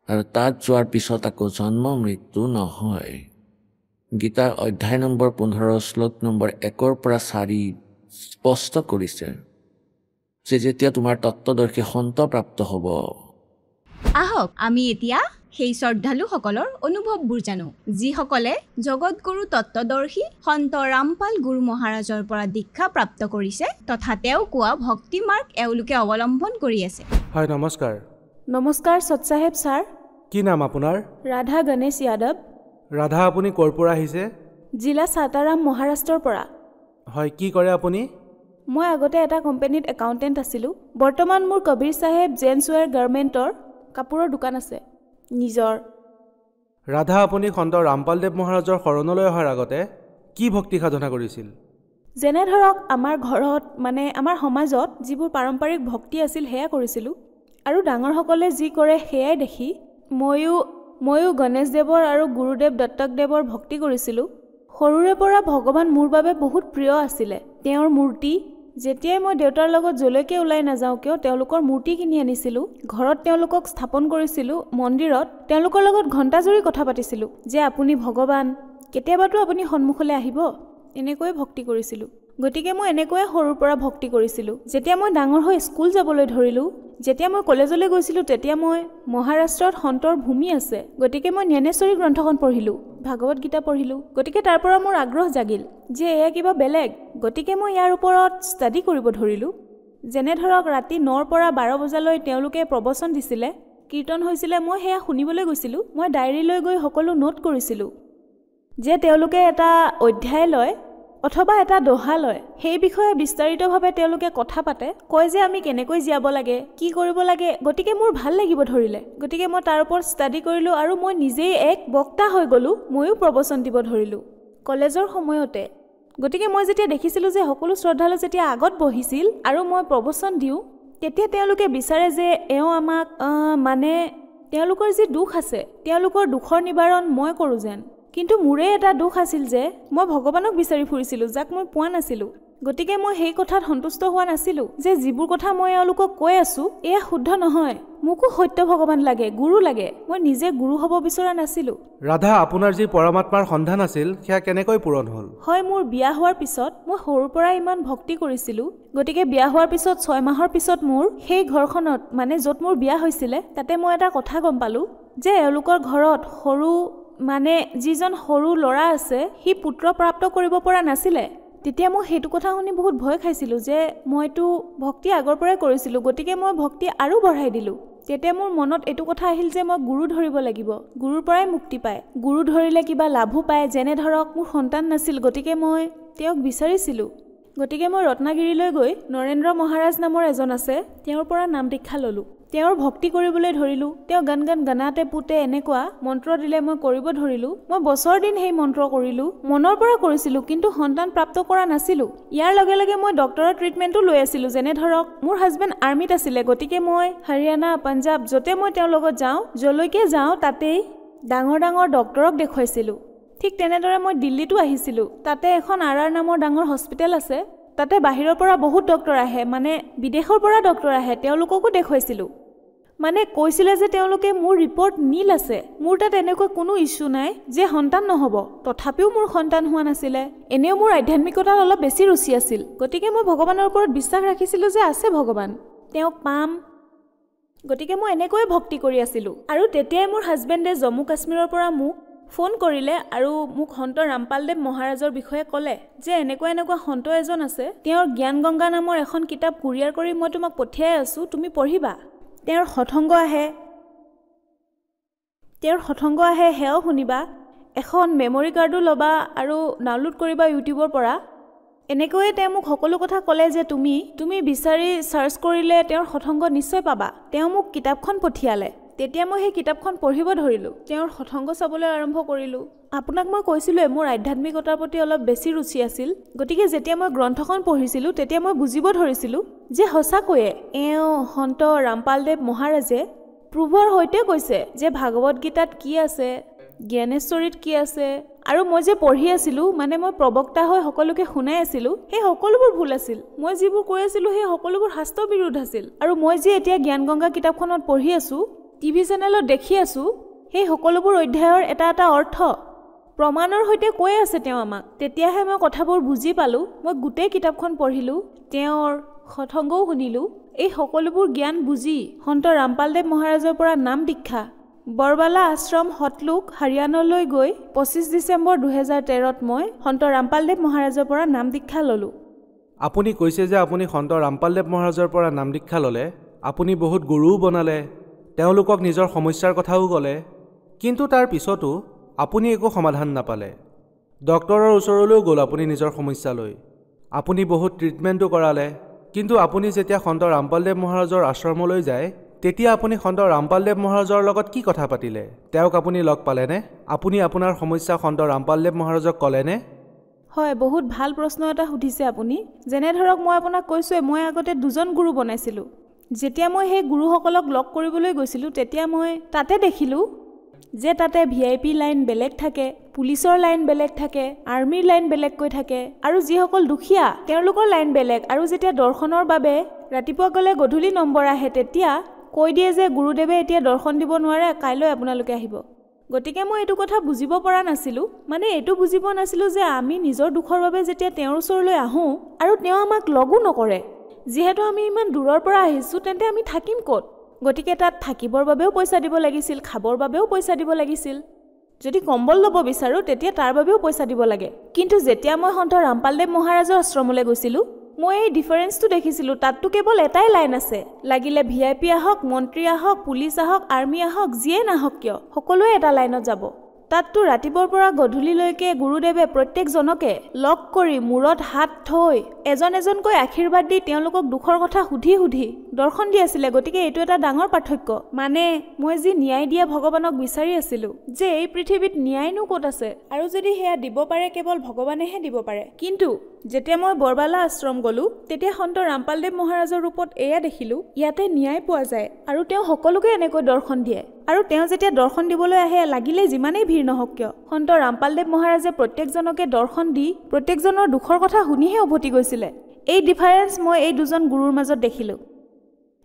আৰু তাত যোৱাৰ পিছত আকৌ জন্ম মৃত্যু নহয়। গীতাৰ অধ্যায় নম্বৰ 15 শ্লোক নম্বৰ 1 পৰা 4 স্পষ্ট কৰিছে যে যেতিয়া তোমাৰ তত্ত্বদৰ্শী সন্ত প্ৰাপ্ত হ'ব। আহক আমি এতিয়া সেই শ্ৰদ্ধালুসকলৰ অনুভৱবোৰ জানো, যিসকলে জগতগুৰু তত্ত্বদৰ্শী সন্ত ৰামপাল গুৰু মহাৰাজৰ পৰা দীক্ষা প্ৰাপ্ত কৰিছে তথা তেওঁ কোৱা ভক্তি মাৰ্গ এওঁলোকে অৱলম্বন কৰি আছে। হয়, নমস্কাৰ। নমস্কাৰ সৎসাহেব ছাৰ। কি নাম আপোনাৰ? ৰাধা গণেশ যাদৱ। ৰাধা, আপুনি ক'ৰ পৰা আহিছে? জিলা সাতাৰাম, মহাৰাষ্ট্ৰৰ পৰা। হয়, কি কৰে আপুনি? মই আগতে এটা কোম্পানীত একাউণ্টেণ্ট আছিলোঁ। বৰ্তমান মোৰ কবিৰ চাহেব জেন্টছ ৱেৰ গাৰ্মেণ্টৰ কাপোৰৰ দোকান আছে নিজৰ। ৰাধা, আপুনি সন্ত ৰামপালদেৱ মহাৰাজৰ শৰণলৈ অহাৰ আগতে কি ভক্তি সাধনা কৰিছিল? যেনে ধৰক আমাৰ ঘৰত মানে আমাৰ সমাজত যিবোৰ পাৰম্পৰিক ভক্তি আছিল সেয়া কৰিছিলোঁ, আৰু ডাঙৰসকলে যি কৰে সেয়াই দেখি ময়ো গণেশদেৱৰ আৰু গুৰুদেৱ দত্তকদেৱৰ ভক্তি কৰিছিলোঁ। সৰুৰে পৰা ভগৱান মোৰ বাবে বহুত প্ৰিয় আছিলে। তেওঁৰ মূৰ্তি যেতিয়াই মই দেউতাৰ লগত যলৈকে ওলাই নাযাওঁ কিয় তেওঁলোকৰ মূৰ্তি কিনি আনিছিলোঁ ঘৰত তেওঁলোকক স্থাপন কৰিছিলোঁ মন্দিৰত তেওঁলোকৰ লগত ঘণ্টাজুৰি কথা পাতিছিলোঁ যে আপুনি ভগৱান কেতিয়াবাতো আপুনি সন্মুখলৈ আহিব এনেকৈয়ে ভক্তি কৰিছিলোঁ গতিকে মই এনেকৈয়ে সৰুৰ পৰা ভক্তি কৰিছিলোঁ যেতিয়া মই ডাঙৰ হৈ স্কুল যাবলৈ ধৰিলোঁ যেতিয়া মই কলেজলৈ গৈছিলোঁ তেতিয়া মই মহাৰাষ্ট্ৰত সন্তৰ ভূমি আছে গতিকে মই জ্ঞানেশ্বৰী গ্ৰন্থখন পঢ়িলোঁ ভাগৱত গীতা পঢ়িলোঁ গতিকে তাৰ পৰা মোৰ আগ্ৰহ জাগিল যে এয়া কিবা বেলেগ গতিকে মই ইয়াৰ ওপৰত ষ্টাডি কৰিব ধৰিলোঁ যেনে ধৰক ৰাতি 9ৰ পৰা 12 বজালৈ তেওঁলোকে প্ৰবচন দিছিলে কীৰ্তন হৈছিলে মই সেয়া শুনিবলৈ গৈছিলোঁ মই ডায়েৰীলৈ গৈ সকলো নোট কৰিছিলোঁ যে তেওঁলোকে এটা অধ্যায় লয় অথবা এটা দোহা লয় সেই বিষয়ে বিস্তাৰিতভাৱে তেওঁলোকে কথা পাতে কয় যে আমি কেনেকৈ জীয়াব লাগে কি কৰিব লাগে গতিকে মোৰ ভাল লাগিব ধৰিলে গতিকে মই তাৰ ওপৰত ষ্টাডি কৰিলোঁ আৰু মই নিজেই এক বক্তা হৈ গ'লোঁ ময়ো প্ৰবচন দিব ধৰিলোঁ কলেজৰ সময়তে গতিকে মই যেতিয়া দেখিছিলোঁ যে সকলো শ্ৰদ্ধালু যেতিয়া আগত বহিছিল আৰু মই প্ৰবচন দিওঁ তেতিয়া তেওঁলোকে বিচাৰে যে এওঁ আমাক মানে তেওঁলোকৰ যি দুখ আছে তেওঁলোকৰ দুখৰ নিবাৰণ মই কৰোঁ যেন কিন্তু মোৰে এটা দুখ আছিল যে মই ভগৱানক বিচাৰি ফুৰিছিলোঁ যাক মই পোৱা নাছিলোঁ গতিকে মই সেই কথাত সন্তুষ্ট হোৱা নাছিলোঁ যে যিবোৰ কথা মই এওঁলোকক কৈ আছোঁ এয়া শুদ্ধ নহয় মোকো সত্য ভগৱান লাগে গুৰু লাগে মই নিজে গুৰু হ'ব বিচৰা নাছিলোঁ ৰাধা আপোনাৰ যি পৰমাত্মাৰ সন্ধান আছিল সেয়া কেনেকৈ পূৰণ হ'ল হয় মোৰ বিয়া হোৱাৰ পিছত মই সৰুৰ পৰা ইমান ভক্তি কৰিছিলোঁ গতিকে বিয়া হোৱাৰ পিছত 6 মাহৰ পিছত মোৰ সেই ঘৰখনত মানে য'ত মোৰ বিয়া হৈছিলে তাতে মই এটা কথা গম পালোঁ যে এওঁলোকৰ ঘৰত সৰু মানে যিজন সৰু ল'ৰা আছে সি পুত্ৰ প্ৰাপ্ত কৰিব পৰা নাছিলে তেতিয়া মই সেইটো কথা শুনি বহুত ভয় খাইছিলোঁ যে মইতো ভক্তি আগৰ পৰাই কৰিছিলোঁ গতিকে মই ভক্তি আৰু বঢ়াই দিলোঁ তেতিয়া মোৰ মনত এইটো কথা আহিল যে মই গুৰু ধৰিব লাগিব গুৰুৰ পৰাই মুক্তি পায় গুৰু ধৰিলে কিবা লাভো পায় যেনে ধৰক মোৰ সন্তান নাছিল গতিকে মই তেওঁক বিচাৰিছিলোঁ গতিকে মই ৰত্নাগিৰিলৈ গৈ নৰেন্দ্ৰ মহাৰাজ নামৰ এজন আছে তেওঁৰ পৰা নাম দীক্ষা ল'লোঁ তেওঁৰ ভক্তি কৰিবলৈ ধৰিলোঁ তেওঁ গান গানাতে পুতে এনেকুৱা মন্ত্ৰ দিলে মই কৰিব ধৰিলোঁ মই বছৰ দিন সেই মন্ত্ৰ কৰিলোঁ মনৰ পৰা কৰিছিলোঁ কিন্তু সন্তান প্ৰাপ্ত কৰা নাছিলোঁ ইয়াৰ লগে লগে মই ডক্টৰৰ ট্ৰিটমেণ্টো লৈ আছিলোঁ যেনে ধৰক মোৰ হাজবেণ্ড আৰ্মিত আছিলে গতিকে মই হাৰিয়ানা পাঞ্জাব য'তে মই তেওঁৰ লগত যাওঁ যলৈকে যাওঁ তাতেই ডাঙৰ ডাঙৰ ডক্টৰক দেখুৱাইছিলোঁ ঠিক তেনেদৰে মই দিল্লীতো আহিছিলোঁ তাতে এখন RR নামৰ ডাঙৰ হস্পিটেল আছে তাতে বাহিৰৰ পৰা বহুত ডক্টৰ আহে মানে বিদেশৰ পৰা ডক্টৰ আহে তেওঁলোককো দেখুৱাইছিলোঁ মানে কৈছিলে যে তেওঁলোকে মোৰ ৰিপৰ্ট নীল আছে মোৰ তাত এনেকৈ কোনো ইস্যু নাই যে সন্তান নহ'ব তথাপিও মোৰ সন্তান হোৱা নাছিলে এনেও মোৰ আধ্যাত্মিকতাত অলপ বেছি ৰুচি আছিল গতিকে মই ভগৱানৰ ওপৰত বিশ্বাস ৰাখিছিলোঁ যে আছে ভগৱান তেওঁক পাম গতিকে মই এনেকৈয়ে ভক্তি কৰি আছিলোঁ আৰু তেতিয়াই মোৰ হাজবেণ্ডে জম্মু কাশ্মীৰৰ পৰা মোক ফোন কৰিলে আৰু মোক সন্ত ৰামপালদেৱ মহাৰাজৰ বিষয়ে ক'লে যে এনেকুৱা সন্ত এজন আছে তেওঁৰ জ্ঞান গংগা নামৰ এখন কিতাপ কুৰিয়াৰ কৰি মই তোমাক পঠিয়াই আছোঁ তুমি পঢ়িবা তেওঁৰ সৎসংগ আহে সেয়াও শুনিবা এখন মেমৰি কাৰ্ডো ল'বা আৰু ডাউনলোড কৰিবা ইউটিউবৰ পৰা এনেকৈয়ে তেওঁ মোক সকলো কথা ক'লে যে তুমি বিচাৰি চাৰ্চ কৰিলে তেওঁৰ সৎসংগ নিশ্চয় পাবা তেওঁ মোক কিতাপখন পঠিয়ালে তেতিয়া মই সেই কিতাপখন পঢ়িব ধৰিলোঁ তেওঁৰ সৎসংগ চাবলৈ আৰম্ভ কৰিলোঁ আপোনাক মই কৈছিলোঁ মোৰ আধ্যাত্মিকতাৰ প্ৰতি অলপ বেছি ৰুচি আছিল গতিকে যেতিয়া মই গ্ৰন্থখন পঢ়িছিলোঁ তেতিয়া মই বুজিব ধৰিছিলোঁ যে সঁচাকৈয়ে এওঁ সন্ত ৰামপালদেৱ মহাৰাজে প্ৰভুৰ সৈতে কৈছে যে ভাগৱত গীতাত কি আছে জ্ঞানেশ্বৰীত কি আছে আৰু মই যে পঢ়ি আছিলোঁ মানে মই প্ৰবক্তা হৈ সকলোকে শুনাই আছিলোঁ সেই সকলোবোৰ ভুল আছিল মই যিবোৰ কৈ আছিলোঁ সেই সকলোবোৰ শাস্ত্ৰ বিৰুদ্ধ আছিল আৰু মই যে এতিয়া জ্ঞান গংগা কিতাপখনত পঢ়ি আছোঁ টিভি চেনেলত দেখি আছোঁ সেই সকলোবোৰ অধ্যায়ৰ এটা এটা অৰ্থ প্ৰমাণৰ সৈতে কৈ আছে তেওঁ আমাক তেতিয়াহে মই কথাবোৰ বুজি পালোঁ মই গোটেই কিতাপখন পঢ়িলোঁ তেওঁৰ সৎসংগও শুনিলোঁ এই সকলোবোৰ জ্ঞান বুজি সন্ত ৰামপালদেৱ মহাৰাজৰ পৰা নাম দীক্ষা বৰবালা আশ্ৰম হটলুক হাৰিয়ানালৈ গৈ 25 ডিচেম্বৰ 2013ত মই সন্ত ৰামপালদেৱ মহাৰাজৰ পৰা নাম দীক্ষা ল'লোঁ আপুনি কৈছে যে আপুনি সন্ত ৰামপালদেৱ মহাৰাজৰ পৰা নাম দীক্ষা ল'লে আপুনি বহুত গুৰুও বনালে তেওঁলোকক নিজৰ সমস্যাৰ কথাও ক'লে কিন্তু তাৰ পিছতো আপুনি একো সমাধান নাপালে ডক্টৰৰ ওচৰলৈও গ'ল আপুনি নিজৰ সমস্যা লৈ আপুনি বহুত ট্ৰিটমেণ্টো কৰালে কিন্তু আপুনি যেতিয়া সন্ত ৰামপালদেৱ মহাৰাজৰ আশ্ৰমলৈ যায় তেতিয়া আপুনি সন্ত ৰামপালদেৱ মহাৰাজৰ লগত কি কথা পাতিলে তেওঁক আপুনি লগ পালেনে আপুনি আপোনাৰ সমস্যা সন্ত ৰামপালদেৱ মহাৰাজক ক'লেনে হয় বহুত ভাল প্ৰশ্ন এটা সুধিছে আপুনি যেনে ধৰক মই আপোনাক কৈছোঁৱে মই আগতে দুজন গুৰু বনাইছিলোঁ যেতিয়া মই সেই গুৰুসকলক লগ কৰিবলৈ গৈছিলোঁ তেতিয়া মই তাতে দেখিলোঁ যে তাতে VIP লাইন বেলেগ থাকে পুলিচৰ লাইন বেলেগ থাকে, আৰ্মিৰ লাইন বেলেগকৈ থাকে, আৰু যিসকল দুখীয়া তেওঁলোকৰ লাইন বেলেগ। আৰু যেতিয়া দৰ্শনৰ বাবে ৰাতিপুৱা গ'লে গধূলি নম্বৰ আহে, তেতিয়া কৈ দিয়ে যে গুৰুদেৱে এতিয়া দৰ্শন দিব নোৱাৰে, কাইলৈ আপোনালোকে আহিব। গতিকে মই এইটো কথা বুজিব পৰা নাছিলোঁ, মানে এইটো বুজিব নাছিলোঁ যে আমি নিজৰ দুখৰ বাবে যেতিয়া তেওঁৰ ওচৰলৈ আহোঁ আৰু তেওঁ আমাক লগো নকৰে, যিহেতু আমি ইমান দূৰৰ পৰা আহিছোঁ, তেন্তে আমি থাকিম ক'ত? গতিকে তাত থাকিবৰ বাবেও পইচা দিব লাগিছিল, খাবৰ বাবেও পইচা দিব লাগিছিল, যদি কম্বল ল'ব বিচাৰোঁ তেতিয়া তাৰ বাবেও পইচা দিব লাগে। কিন্তু যেতিয়া মই সন্ত ৰামপালদেৱ মহাৰাজৰ আশ্ৰমলৈ গৈছিলোঁ, মই এই ডিফাৰেঞ্চটো দেখিছিলোঁ। তাততো কেৱল এটাই লাইন আছে, লাগিলে VIP আহক, মন্ত্ৰী আহক, পুলিচ আহক, আৰ্মি আহক, যিয়ে নাহক কিয়, সকলোৱে এটা লাইনত যাব। তাততো ৰাতিপুৱাৰ পৰা গধূলিলৈকে গুৰুদেৱে প্ৰত্যেকজনকে লগ কৰি মূৰত হাত থৈ এজন এজনকৈ আশীৰ্বাদ দি তেওঁলোকক দুখৰ কথা সুধি সুধি দৰ্শন দি আছিলে। গতিকে এইটো এটা ডাঙৰ পাৰ্থক্য। মানে মই যি ন্যায় দিয়া ভগৱানক বিচাৰি আছিলোঁ, যে এই পৃথিৱীত ন্যায়নো ক'ত আছে, আৰু যদি সেয়া দিব পাৰে কেৱল ভগৱানেহে দিব পাৰে। কিন্তু যেতিয়া মই বৰবালা আশ্ৰম গ'লোঁ, তেতিয়া সন্ত ৰামপালদেৱ মহাৰাজৰ ৰূপত এয়া দেখিলোঁ, ইয়াতে ন্যায় পোৱা যায় আৰু তেওঁ সকলোকে এনেকৈ দৰ্শন দিয়ে। আৰু তেওঁ যেতিয়া দৰ্শন দিবলৈ আহে, লাগিলে যিমানেই ভিৰ নহওক কিয়, সন্ত ৰামপালদেৱ মহাৰাজে প্ৰত্যেকজনকে দৰ্শন দি প্ৰত্যেকজনৰ দুখৰ কথা শুনিহে উভতি গৈছিলে। এই ডিফাৰেঞ্চ মই এই দুজন গুৰুৰ মাজত দেখিলোঁ।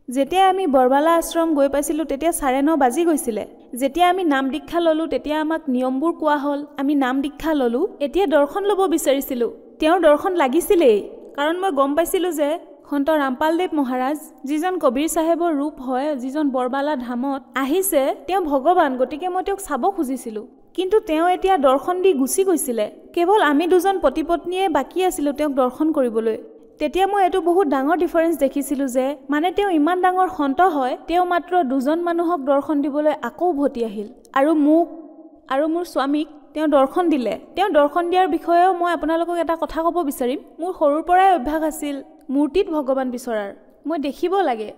যেতিয়া আমি বৰবালা আশ্ৰম গৈ পাইছিলোঁ, তেতিয়া 9:30 বাজি গৈছিলে। যেতিয়া আমি নাম দীক্ষা ল'লোঁ, তেতিয়া আমাক নিয়মবোৰ কোৱা হ'ল। আমি নাম দীক্ষা ল'লোঁ, এতিয়া দৰ্শন ল'ব বিচাৰিছিলোঁ। তেওঁৰ দৰ্শন লাগিছিলেই, কাৰণ মই গম পাইছিলোঁ যে সন্ত ৰামপালদেৱ মহাৰাজ, যিজন কবিৰ চাহেবৰ ৰূপ হয়, যিজন বৰবালা ধামত আহিছে, তেওঁ ভগৱান। গতিকে মই তেওঁক চাব খুজিছিলোঁ, কিন্তু তেওঁ এতিয়া দৰ্শন দি গুচি গৈছিলে। কেৱল আমি দুজন পতি পত্নীয়ে বাকী আছিলোঁ তেওঁক দৰ্শন কৰিবলৈ। তেতিয়া মই এইটো বহুত ডাঙৰ ডিফাৰেঞ্চ দেখিছিলোঁ যে মানে তেওঁ ইমান ডাঙৰ সন্ত হয়, তেওঁ মাত্ৰ দুজন মানুহক দৰ্শন দিবলৈ আকৌ উভতি আহিল, আৰু মোক আৰু মোৰ স্বামীক তেওঁ দৰ্শন দিলে। তেওঁ দৰ্শন দিয়াৰ বিষয়েও মই আপোনালোকক এটা কথা ক'ব বিচাৰিম। মোৰ সৰুৰ পৰাই অভ্যাস আছিল মূৰ্তিত ভগৱান বিচৰাৰ। মই দেখিব লাগে।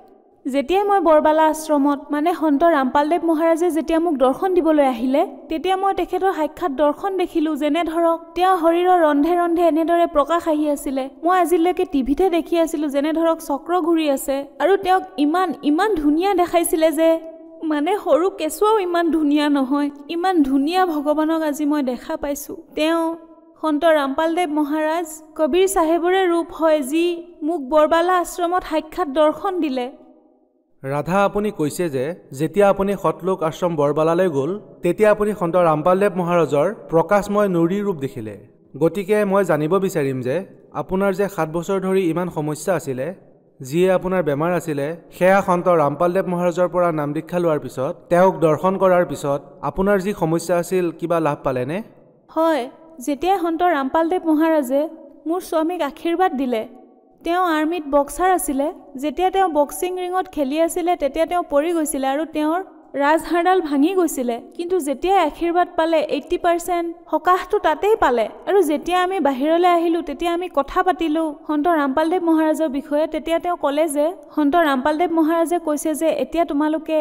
যেতিয়াই মই বৰবালা আশ্ৰমত মানে সন্ত ৰামপালদেৱ মহাৰাজে যেতিয়া মোক দৰ্শন দিবলৈ আহিলে, তেতিয়া মই তেখেতৰ সাক্ষাৎ দৰ্শন দেখিলোঁ। যেনে ধৰক তেওঁ শৰীৰৰ ৰন্ধে ৰন্ধে এনেদৰে প্ৰকাশ আহি আছিলে। মই আজিলৈকে টিভিতে দেখি আছিলোঁ যেনে ধৰক চক্ৰ ঘূৰি আছে, আৰু তেওঁক ইমান ধুনীয়া দেখাইছিলে যে মানে সৰু কেঁচুৱাও ইমান ধুনীয়া নহয়, ইমান ধুনীয়া ভগৱানক আজি মই দেখা পাইছোঁ। তেওঁ সন্ত ৰামপালদেৱ মহাৰাজ কবিৰ চাহেবৰে ৰূপ হয়, যি মোক বৰবালা আশ্ৰমত সাক্ষাৎ দৰ্শন দিলে। ৰাধা, আপুনি কৈছে যে যেতিয়া আপুনি সতলোক আশ্ৰম বৰবালালৈ গ'ল, তেতিয়া আপুনি সন্ত ৰামপালদেৱ মহাৰাজৰ প্ৰকাশময় নুৰী ৰূপ দেখিলে। গতিকে মই জানিব বিচাৰিম যে আপোনাৰ যে 7 বছৰ ধৰি ইমান সমস্যা আছিলে, যিয়ে আপোনাৰ বেমাৰ আছিলে, সেয়া সন্ত ৰামপালদেৱ মহাৰাজৰ পৰা নাম দীক্ষা লোৱাৰ পিছত, তেওঁক দৰ্শন কৰাৰ পিছত আপোনাৰ যি সমস্যা আছিল, কিবা লাভ পালেনে? হয়, যেতিয়া সন্ত ৰামপালদেৱ মহাৰাজে মোৰ স্বামীক আশীৰ্বাদ দিলে, তেওঁ আৰ্মিত বক্সাৰ আছিলে। যেতিয়া তেওঁ বক্সিং ৰিঙত খেলি আছিলে, তেতিয়া তেওঁ পৰি গৈছিলে আৰু তেওঁৰ ৰাজহাড়ডাল ভাঙি গৈছিলে। কিন্তু যেতিয়া আশীৰ্বাদ পালে, 80% সকাহটো তাতেই পালে। আৰু যেতিয়া আমি বাহিৰলৈ আহিলোঁ, তেতিয়া আমি কথা পাতিলোঁ সন্ত ৰামপালদেৱ মহাৰাজৰ বিষয়ে। তেতিয়া তেওঁ ক'লে যে সন্ত ৰামপালদেৱ মহাৰাজে কৈছে যে এতিয়া তোমালোকে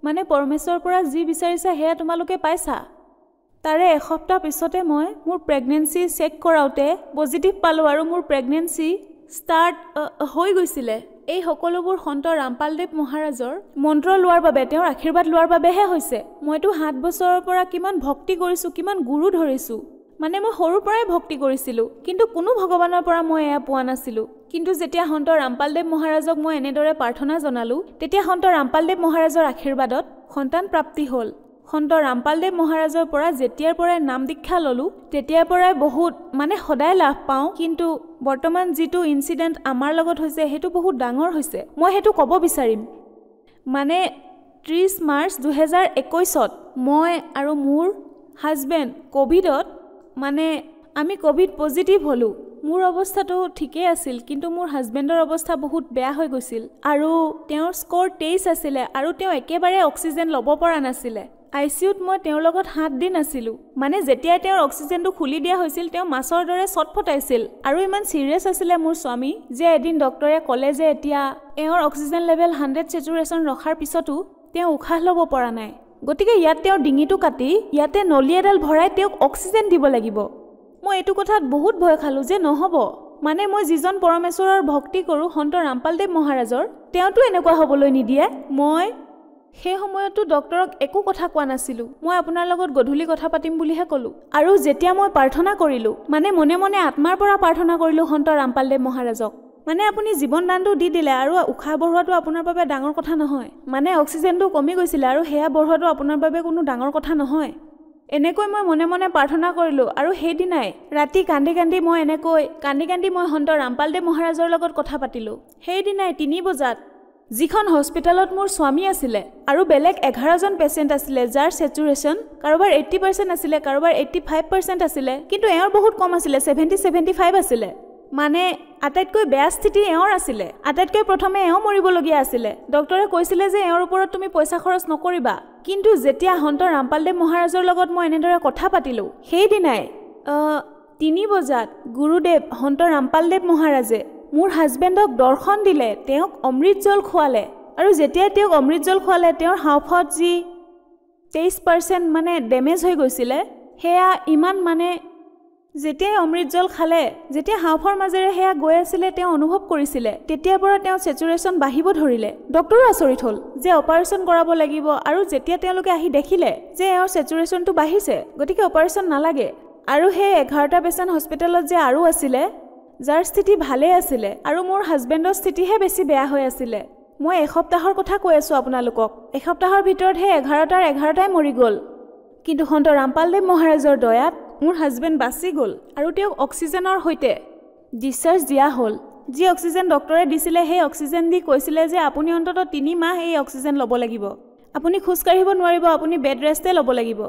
মানে পৰমেশ্বৰৰ পৰা যি বিচাৰিছা সেয়া তোমালোকে পাইছা। তাৰে এসপ্তাহ পিছতে মই মোৰ প্ৰেগনেঞ্চি চেক কৰাওঁতে পজিটিভ পালোঁ, আৰু মোৰ প্ৰেগনেঞ্চি ষ্টাৰ্ট হৈ গৈছিলে। এই সকলোবোৰ সন্ত ৰামপালদেৱ মহাৰাজৰ মন্ত্ৰ লোৱাৰ বাবে, তেওঁৰ আশীৰ্বাদ লোৱাৰ বাবেহে হৈছে। মইতো 7 বছৰৰ পৰা কিমান ভক্তি কৰিছোঁ, কিমান গুৰু ধৰিছোঁ। মানে মই সৰুৰ পৰাই ভক্তি কৰিছিলোঁ, কিন্তু কোনো ভগৱানৰ পৰা মই এয়া পোৱা নাছিলোঁ। কিন্তু যেতিয়া সন্ত ৰামপালদেৱ মহাৰাজক মই এনেদৰে প্ৰাৰ্থনা জনালোঁ, তেতিয়া সন্ত ৰামপালদেৱ মহাৰাজৰ আশীৰ্বাদত সন্তান প্ৰাপ্তি হ'ল। সন্ত ৰামপালদেৱ মহাৰাজৰ পৰা যেতিয়াৰ পৰাই নাম দীক্ষা ল'লোঁ, তেতিয়াৰ পৰাই বহুত মানে সদায় লাভ পাওঁ। কিন্তু বৰ্তমান যিটো ইনচিডেণ্ট আমাৰ লগত হৈছে, সেইটো বহুত ডাঙৰ হৈছে। মই সেইটো ক'ব বিচাৰিম। মানে 30 মাৰ্চ 2021 মই আৰু মোৰ হাজবেণ্ড ক'ভিডত মানে আমি ক'ভিড পজিটিভ হ'লোঁ। মোৰ অৱস্থাটো ঠিকেই আছিল, কিন্তু মোৰ হাজবেণ্ডৰ অৱস্থা বহুত বেয়া হৈ গৈছিল, আৰু তেওঁৰ স্ক'ৰ 23 আছিলে, আৰু তেওঁ একেবাৰে অক্সিজেন ল'ব পৰা নাছিলে। ICUত মই তেওঁৰ লগত 7 দিন আছিলোঁ। মানে যেতিয়াই তেওঁৰ অক্সিজেনটো খুলি দিয়া হৈছিল, তেওঁ মাছৰ দৰে চটফটাইছিল, আৰু ইমান ছিৰিয়াছ আছিলে মোৰ স্বামী যে এদিন ডক্টৰে ক'লে যে এতিয়া এওঁৰ অক্সিজেন লেভেল 100 চেচুৰেশ্যন ৰখাৰ পিছতো তেওঁ উশাহ ল'ব পৰা নাই। গতিকে ইয়াত তেওঁৰ ডিঙিটো কাটি ইয়াতে নলী এডাল ভৰাই তেওঁক অক্সিজেন দিব লাগিব। মই এইটো কথাত বহুত ভয় খালোঁ যে নহ'ব। মানে মই যিজন পৰমেশ্বৰৰ ভক্তি কৰোঁ, সন্ত ৰামপালদেৱ মহাৰাজৰ, তেওঁতো এনেকুৱা হ'বলৈ নিদিয়ে। মই সেই সময়তো ডক্টৰক একো কথা কোৱা নাছিলোঁ। মই আপোনাৰ লগত গধূলি কথা পাতিম বুলিহে ক'লোঁ। আৰু যেতিয়া মই প্ৰাৰ্থনা কৰিলোঁ, মানে মনে মনে আত্মাৰ পৰা প্ৰাৰ্থনা কৰিলোঁ সন্ত ৰামপালদেৱ মহাৰাজক, মানে আপুনি জীৱন দানটো দি দিলে আৰু উশাহ বঢ়োৱাটো আপোনাৰ বাবে ডাঙৰ কথা নহয়, মানে অক্সিজেনটো কমি গৈছিলে আৰু সেয়া বঢ়োৱাটো আপোনাৰ বাবে কোনো ডাঙৰ কথা নহয়। এনেকৈ মই মনে মনে প্ৰাৰ্থনা কৰিলোঁ আৰু সেইদিনাই ৰাতি কান্দি কান্দি মই সন্ত ৰামপালদেৱ মহাৰাজৰ লগত কথা পাতিলোঁ। সেইদিনাই 3 বজাত যিখন হস্পিটেলত মোৰ স্বামী আছিলে আৰু বেলেগ 11জন পেচেণ্ট আছিলে, যাৰ চেচুৰেশ্যন কাৰোবাৰ 80% আছিলে, কাৰোবাৰ 85% আছিলে, কিন্তু এওঁৰ বহুত কম আছিলে, 70-75 আছিলে। মানে আটাইতকৈ বেয়া স্থিতি এওঁৰ আছিলে। আটাইতকৈ প্ৰথমে এওঁ মৰিবলগীয়া আছিলে। ডক্টৰে কৈছিলে যে এওঁৰ ওপৰত তুমি পইচা খৰচ নকৰিবা। কিন্তু যেতিয়া সন্ত ৰামপালদেৱ মহাৰাজৰ লগত মই এনেদৰে কথা পাতিলোঁ, সেইদিনাই 3 বজাত গুৰুদেৱ সন্ত ৰামপালদেৱ মহাৰাজে মোৰ হাজবেণ্ডক দৰ্শন দিলে, তেওঁক অমৃত জল খোৱালে। আৰু যেতিয়াই তেওঁক অমৃত জল খোৱালে, তেওঁৰ হাওঁফাওঁত যি 23% মানে ডেমেজ হৈ গৈছিলে, সেয়া ইমান মানে যেতিয়াই অমৃত জল খালে, যেতিয়া হাওঁফাওঁৰ মাজেৰে সেয়া গৈ আছিলে, তেওঁ অনুভৱ কৰিছিলে। তেতিয়াৰ পৰা তেওঁ চেচুৰেশ্যন বাঢ়িব ধৰিলে। ডক্টৰো আচৰিত হ'ল যে অপাৰেশ্যন কৰাব লাগিব, আৰু যেতিয়া তেওঁলোকে আহি দেখিলে যে এওঁৰ চেচুৰেশ্যনটো বাঢ়িছে, গতিকে অপাৰেশ্যন নালাগে। আৰু সেই 11টা পেচেণ্ট হস্পিটেলত যে আৰু আছিলে, যাৰ স্থিতি ভালেই আছিলে, আৰু মোৰ হাজবেণ্ডৰ স্থিতিহে বেছি বেয়া হৈ আছিলে। মই এসপ্তাহৰ কথা কৈ আছোঁ আপোনালোকক। এসপ্তাহৰ ভিতৰত সেই 11টাৰ 11টাই মৰি গ'ল। কিন্তু সন্ত ৰামপালদেৱ মহাৰাজৰ দয়াত মোৰ হাজবেণ্ড বাচি গ'ল আৰু তেওঁক অক্সিজেনৰ সৈতে ডিছচাৰ্জ দিয়া হ'ল। যি অক্সিজেন ডক্টৰে দিছিলে, সেই অক্সিজেন দি কৈছিলে যে আপুনি অন্ততঃ 3 মাহ এই অক্সিজেন ল'ব লাগিব, আপুনি খোজকাঢ়িব নোৱাৰিব, আপুনি বেড ৰেষ্টে ল'ব লাগিব।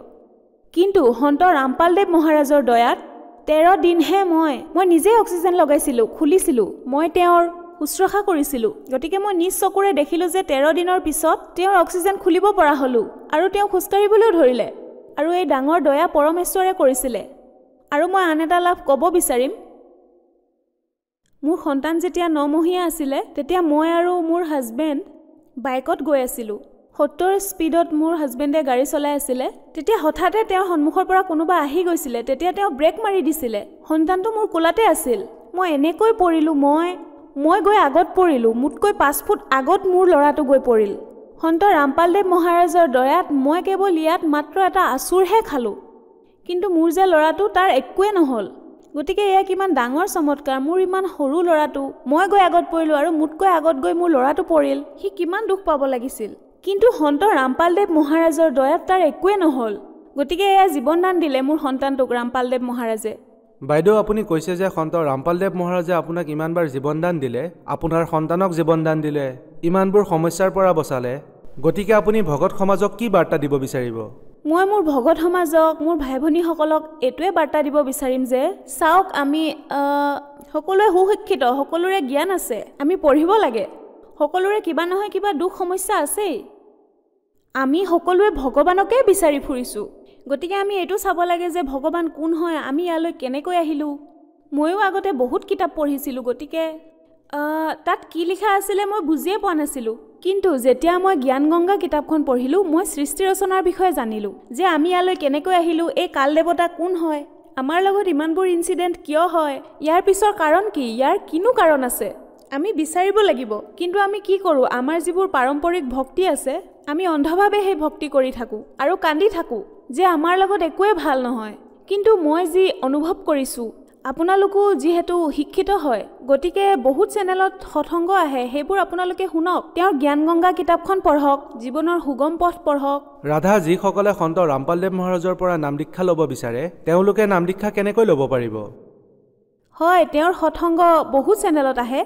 কিন্তু সন্ত ৰামপালদেৱ মহাৰাজৰ দয়াত 13 দিনহে মই নিজেই অক্সিজেন লগাইছিলোঁ, খুলিছিলোঁ, মই তেওঁৰ শুশ্ৰূষা কৰিছিলোঁ। গতিকে মই নিজ চকুৰে দেখিলোঁ যে 13 দিনৰ পিছত তেওঁৰ অক্সিজেন খুলিব পৰা হ'লোঁ আৰু তেওঁ খোজকাঢ়িবলৈও ধৰিলে। আৰু এই ডাঙৰ দয়া পৰমেশ্বৰে কৰিছিলে। আৰু মই আন এটা লাভ ক'ব বিচাৰিম, মোৰ সন্তান যেতিয়া 9 মহীয়া আছিলে, তেতিয়া মই আৰু মোৰ হাজবেণ্ড বাইকত গৈ আছিলোঁ। 70 স্পীডত মোৰ হাজবেণ্ডে গাড়ী চলাই আছিলে। তেতিয়া হঠাতে তেওঁৰ সন্মুখৰ পৰা কোনোবা আহি গৈছিলে। তেতিয়া তেওঁ ব্ৰেক মাৰি দিছিলে। সন্তানটো মোৰ কোলাতে আছিল। মই এনেকৈ পৰিলোঁ, মই গৈ আগত পৰিলোঁ। মোতকৈ 5 ফুট আগত মোৰ ল'ৰাটো গৈ পৰিল। সন্ত ৰামপালদেৱ মহাৰাজৰ দয়াত মই কেৱল ইয়াত মাত্ৰ এটা আচুৰহে খালোঁ, কিন্তু মোৰ যে ল'ৰাটো, তাৰ একোৱে নহ'ল। গতিকে এয়া কিমান ডাঙৰ চমৎকাৰ। মোৰ ইমান সৰু ল'ৰাটো, মই গৈ আগত পৰিলোঁ আৰু মোতকৈ আগত গৈ মোৰ ল'ৰাটো পৰিল। সি কিমান দুখ পাব লাগিছিল। কিন্তু সন্ত ৰামপালদেৱ মহাৰাজৰ দয়াত তাৰ একোৱে নহ'ল। গতিকে এয়া জীৱন দান দিলে মোৰ সন্তানটোক ৰামপালদেৱ মহাৰাজে। বাইদেউ, আপুনি কৈছে যে সন্ত ৰামপালদেৱ মহাৰাজে আপোনাক ইমানবাৰ জীৱন দান দিলে, আপোনাৰ সন্তানক জীৱন দান দিলে, ইমানবোৰ সমস্যাৰ পৰা বচালে। গতিকে আপুনি ভকত সমাজক কি বাৰ্তা দিব বিচাৰিব? মই মোৰ ভকত সমাজক, মোৰ ভাই ভনীসকলক এইটোৱে বাৰ্তা দিব বিচাৰিম যে চাওক, আমি সকলোৱে সুশিক্ষিত, সকলোৰে জ্ঞান আছে, আমি পঢ়িব লাগে। সকলোৰে কিবা নহয় কিবা দুখ সমস্যা আছেই। আমি সকলোৱে ভগৱানকে বিচাৰি ফুৰিছোঁ। গতিকে আমি এইটো চাব লাগে যে ভগৱান কোন হয়, আমি ইয়ালৈ কেনেকৈ আহিলোঁ। ময়ো আগতে বহুত কিতাপ পঢ়িছিলোঁ, গতিকে তাত কি লিখা আছিলে মই বুজিয়ে পোৱা নাছিলোঁ। কিন্তু যেতিয়া মই জ্ঞানগংগা কিতাপখন পঢ়িলোঁ, মই সৃষ্টি ৰচনাৰ বিষয়ে জানিলোঁ যে আমি ইয়ালৈ কেনেকৈ আহিলোঁ, এই কাল দেৱতা কোন হয়, আমাৰ লগত ইমানবোৰ ইনচিডেণ্ট কিয় হয়, ইয়াৰ পিছৰ কাৰণ কি, ইয়াৰ কিনো কাৰণ আছে। আমি বিচাৰিব লাগিব। কিন্তু আমি কি কৰোঁ, আমাৰ যিবোৰ পাৰম্পৰিক ভক্তি আছে, আমি অন্ধভাৱে সেই ভক্তি কৰি থাকোঁ আৰু কান্দি থাকোঁ যে আমাৰ লগত একোৱে ভাল নহয়। কিন্তু মই যি অনুভৱ কৰিছোঁ, আপোনালোকো যিহেতু শিক্ষিত হয়, গতিকে বহুত চেনেলত সৎসংগ আহে, সেইবোৰ আপোনালোকে শুনক। তেওঁৰ জ্ঞানগংগা কিতাপখন পঢ়ক, জীৱনৰ সুগম পথ পঢ়ক। ৰাধা, যিসকলে সন্ত ৰামপালদেৱ মহাৰাজৰ পৰা নাম দীক্ষা ল'ব বিচাৰে, তেওঁলোকে নাম দীক্ষা কেনেকৈ ল'ব পাৰিব? হয়, তেওঁৰ সৎসংগ বহুত চেনেলত আহে।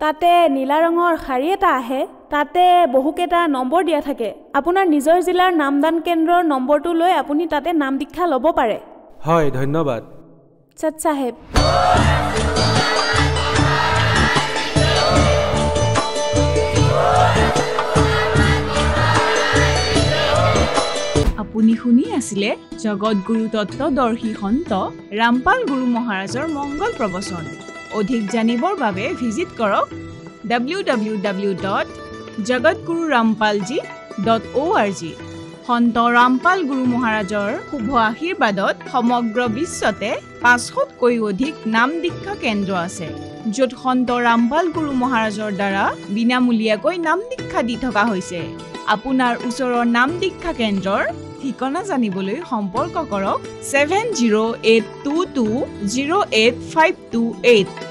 তাতে নীলা ৰঙৰ শাৰী এটা আহে, তাতে বহুকেইটা নম্বৰ দিয়া থাকে। আপোনাৰ নিজৰ জিলাৰ নামদান কেন্দ্ৰৰ নম্বৰটো লৈ আপুনি তাতে নাম দীক্ষা ল'ব পাৰে। হয়, ধন্যবাদ। সৎ চাহেব। আপুনি শুনি আছিলে জগতগুৰু তত্ত্বদৰ্শী সন্ত ৰামপাল গুৰু মহাৰাজৰ মংগল প্ৰবচন। অধিক জানিবৰ বাবে ভিজিট কৰক www.jagatgururampalji.org। সন্ত ৰামপাল গুৰু মহাৰাজৰ শুভ আশীৰ্বাদত সমগ্ৰ বিশ্বতে 500তকৈ অধিক নাম দীক্ষা কেন্দ্ৰ আছে, য'ত সন্ত ৰামপাল গুৰু মহাৰাজৰ দ্বাৰা বিনামূলীয়াকৈ নাম দীক্ষা দি থকা হৈছে। আপোনাৰ ওচৰৰ নাম দীক্ষা কেন্দ্ৰৰ ঠিকনা জানিবলৈ সম্পৰ্ক কৰক 7082208528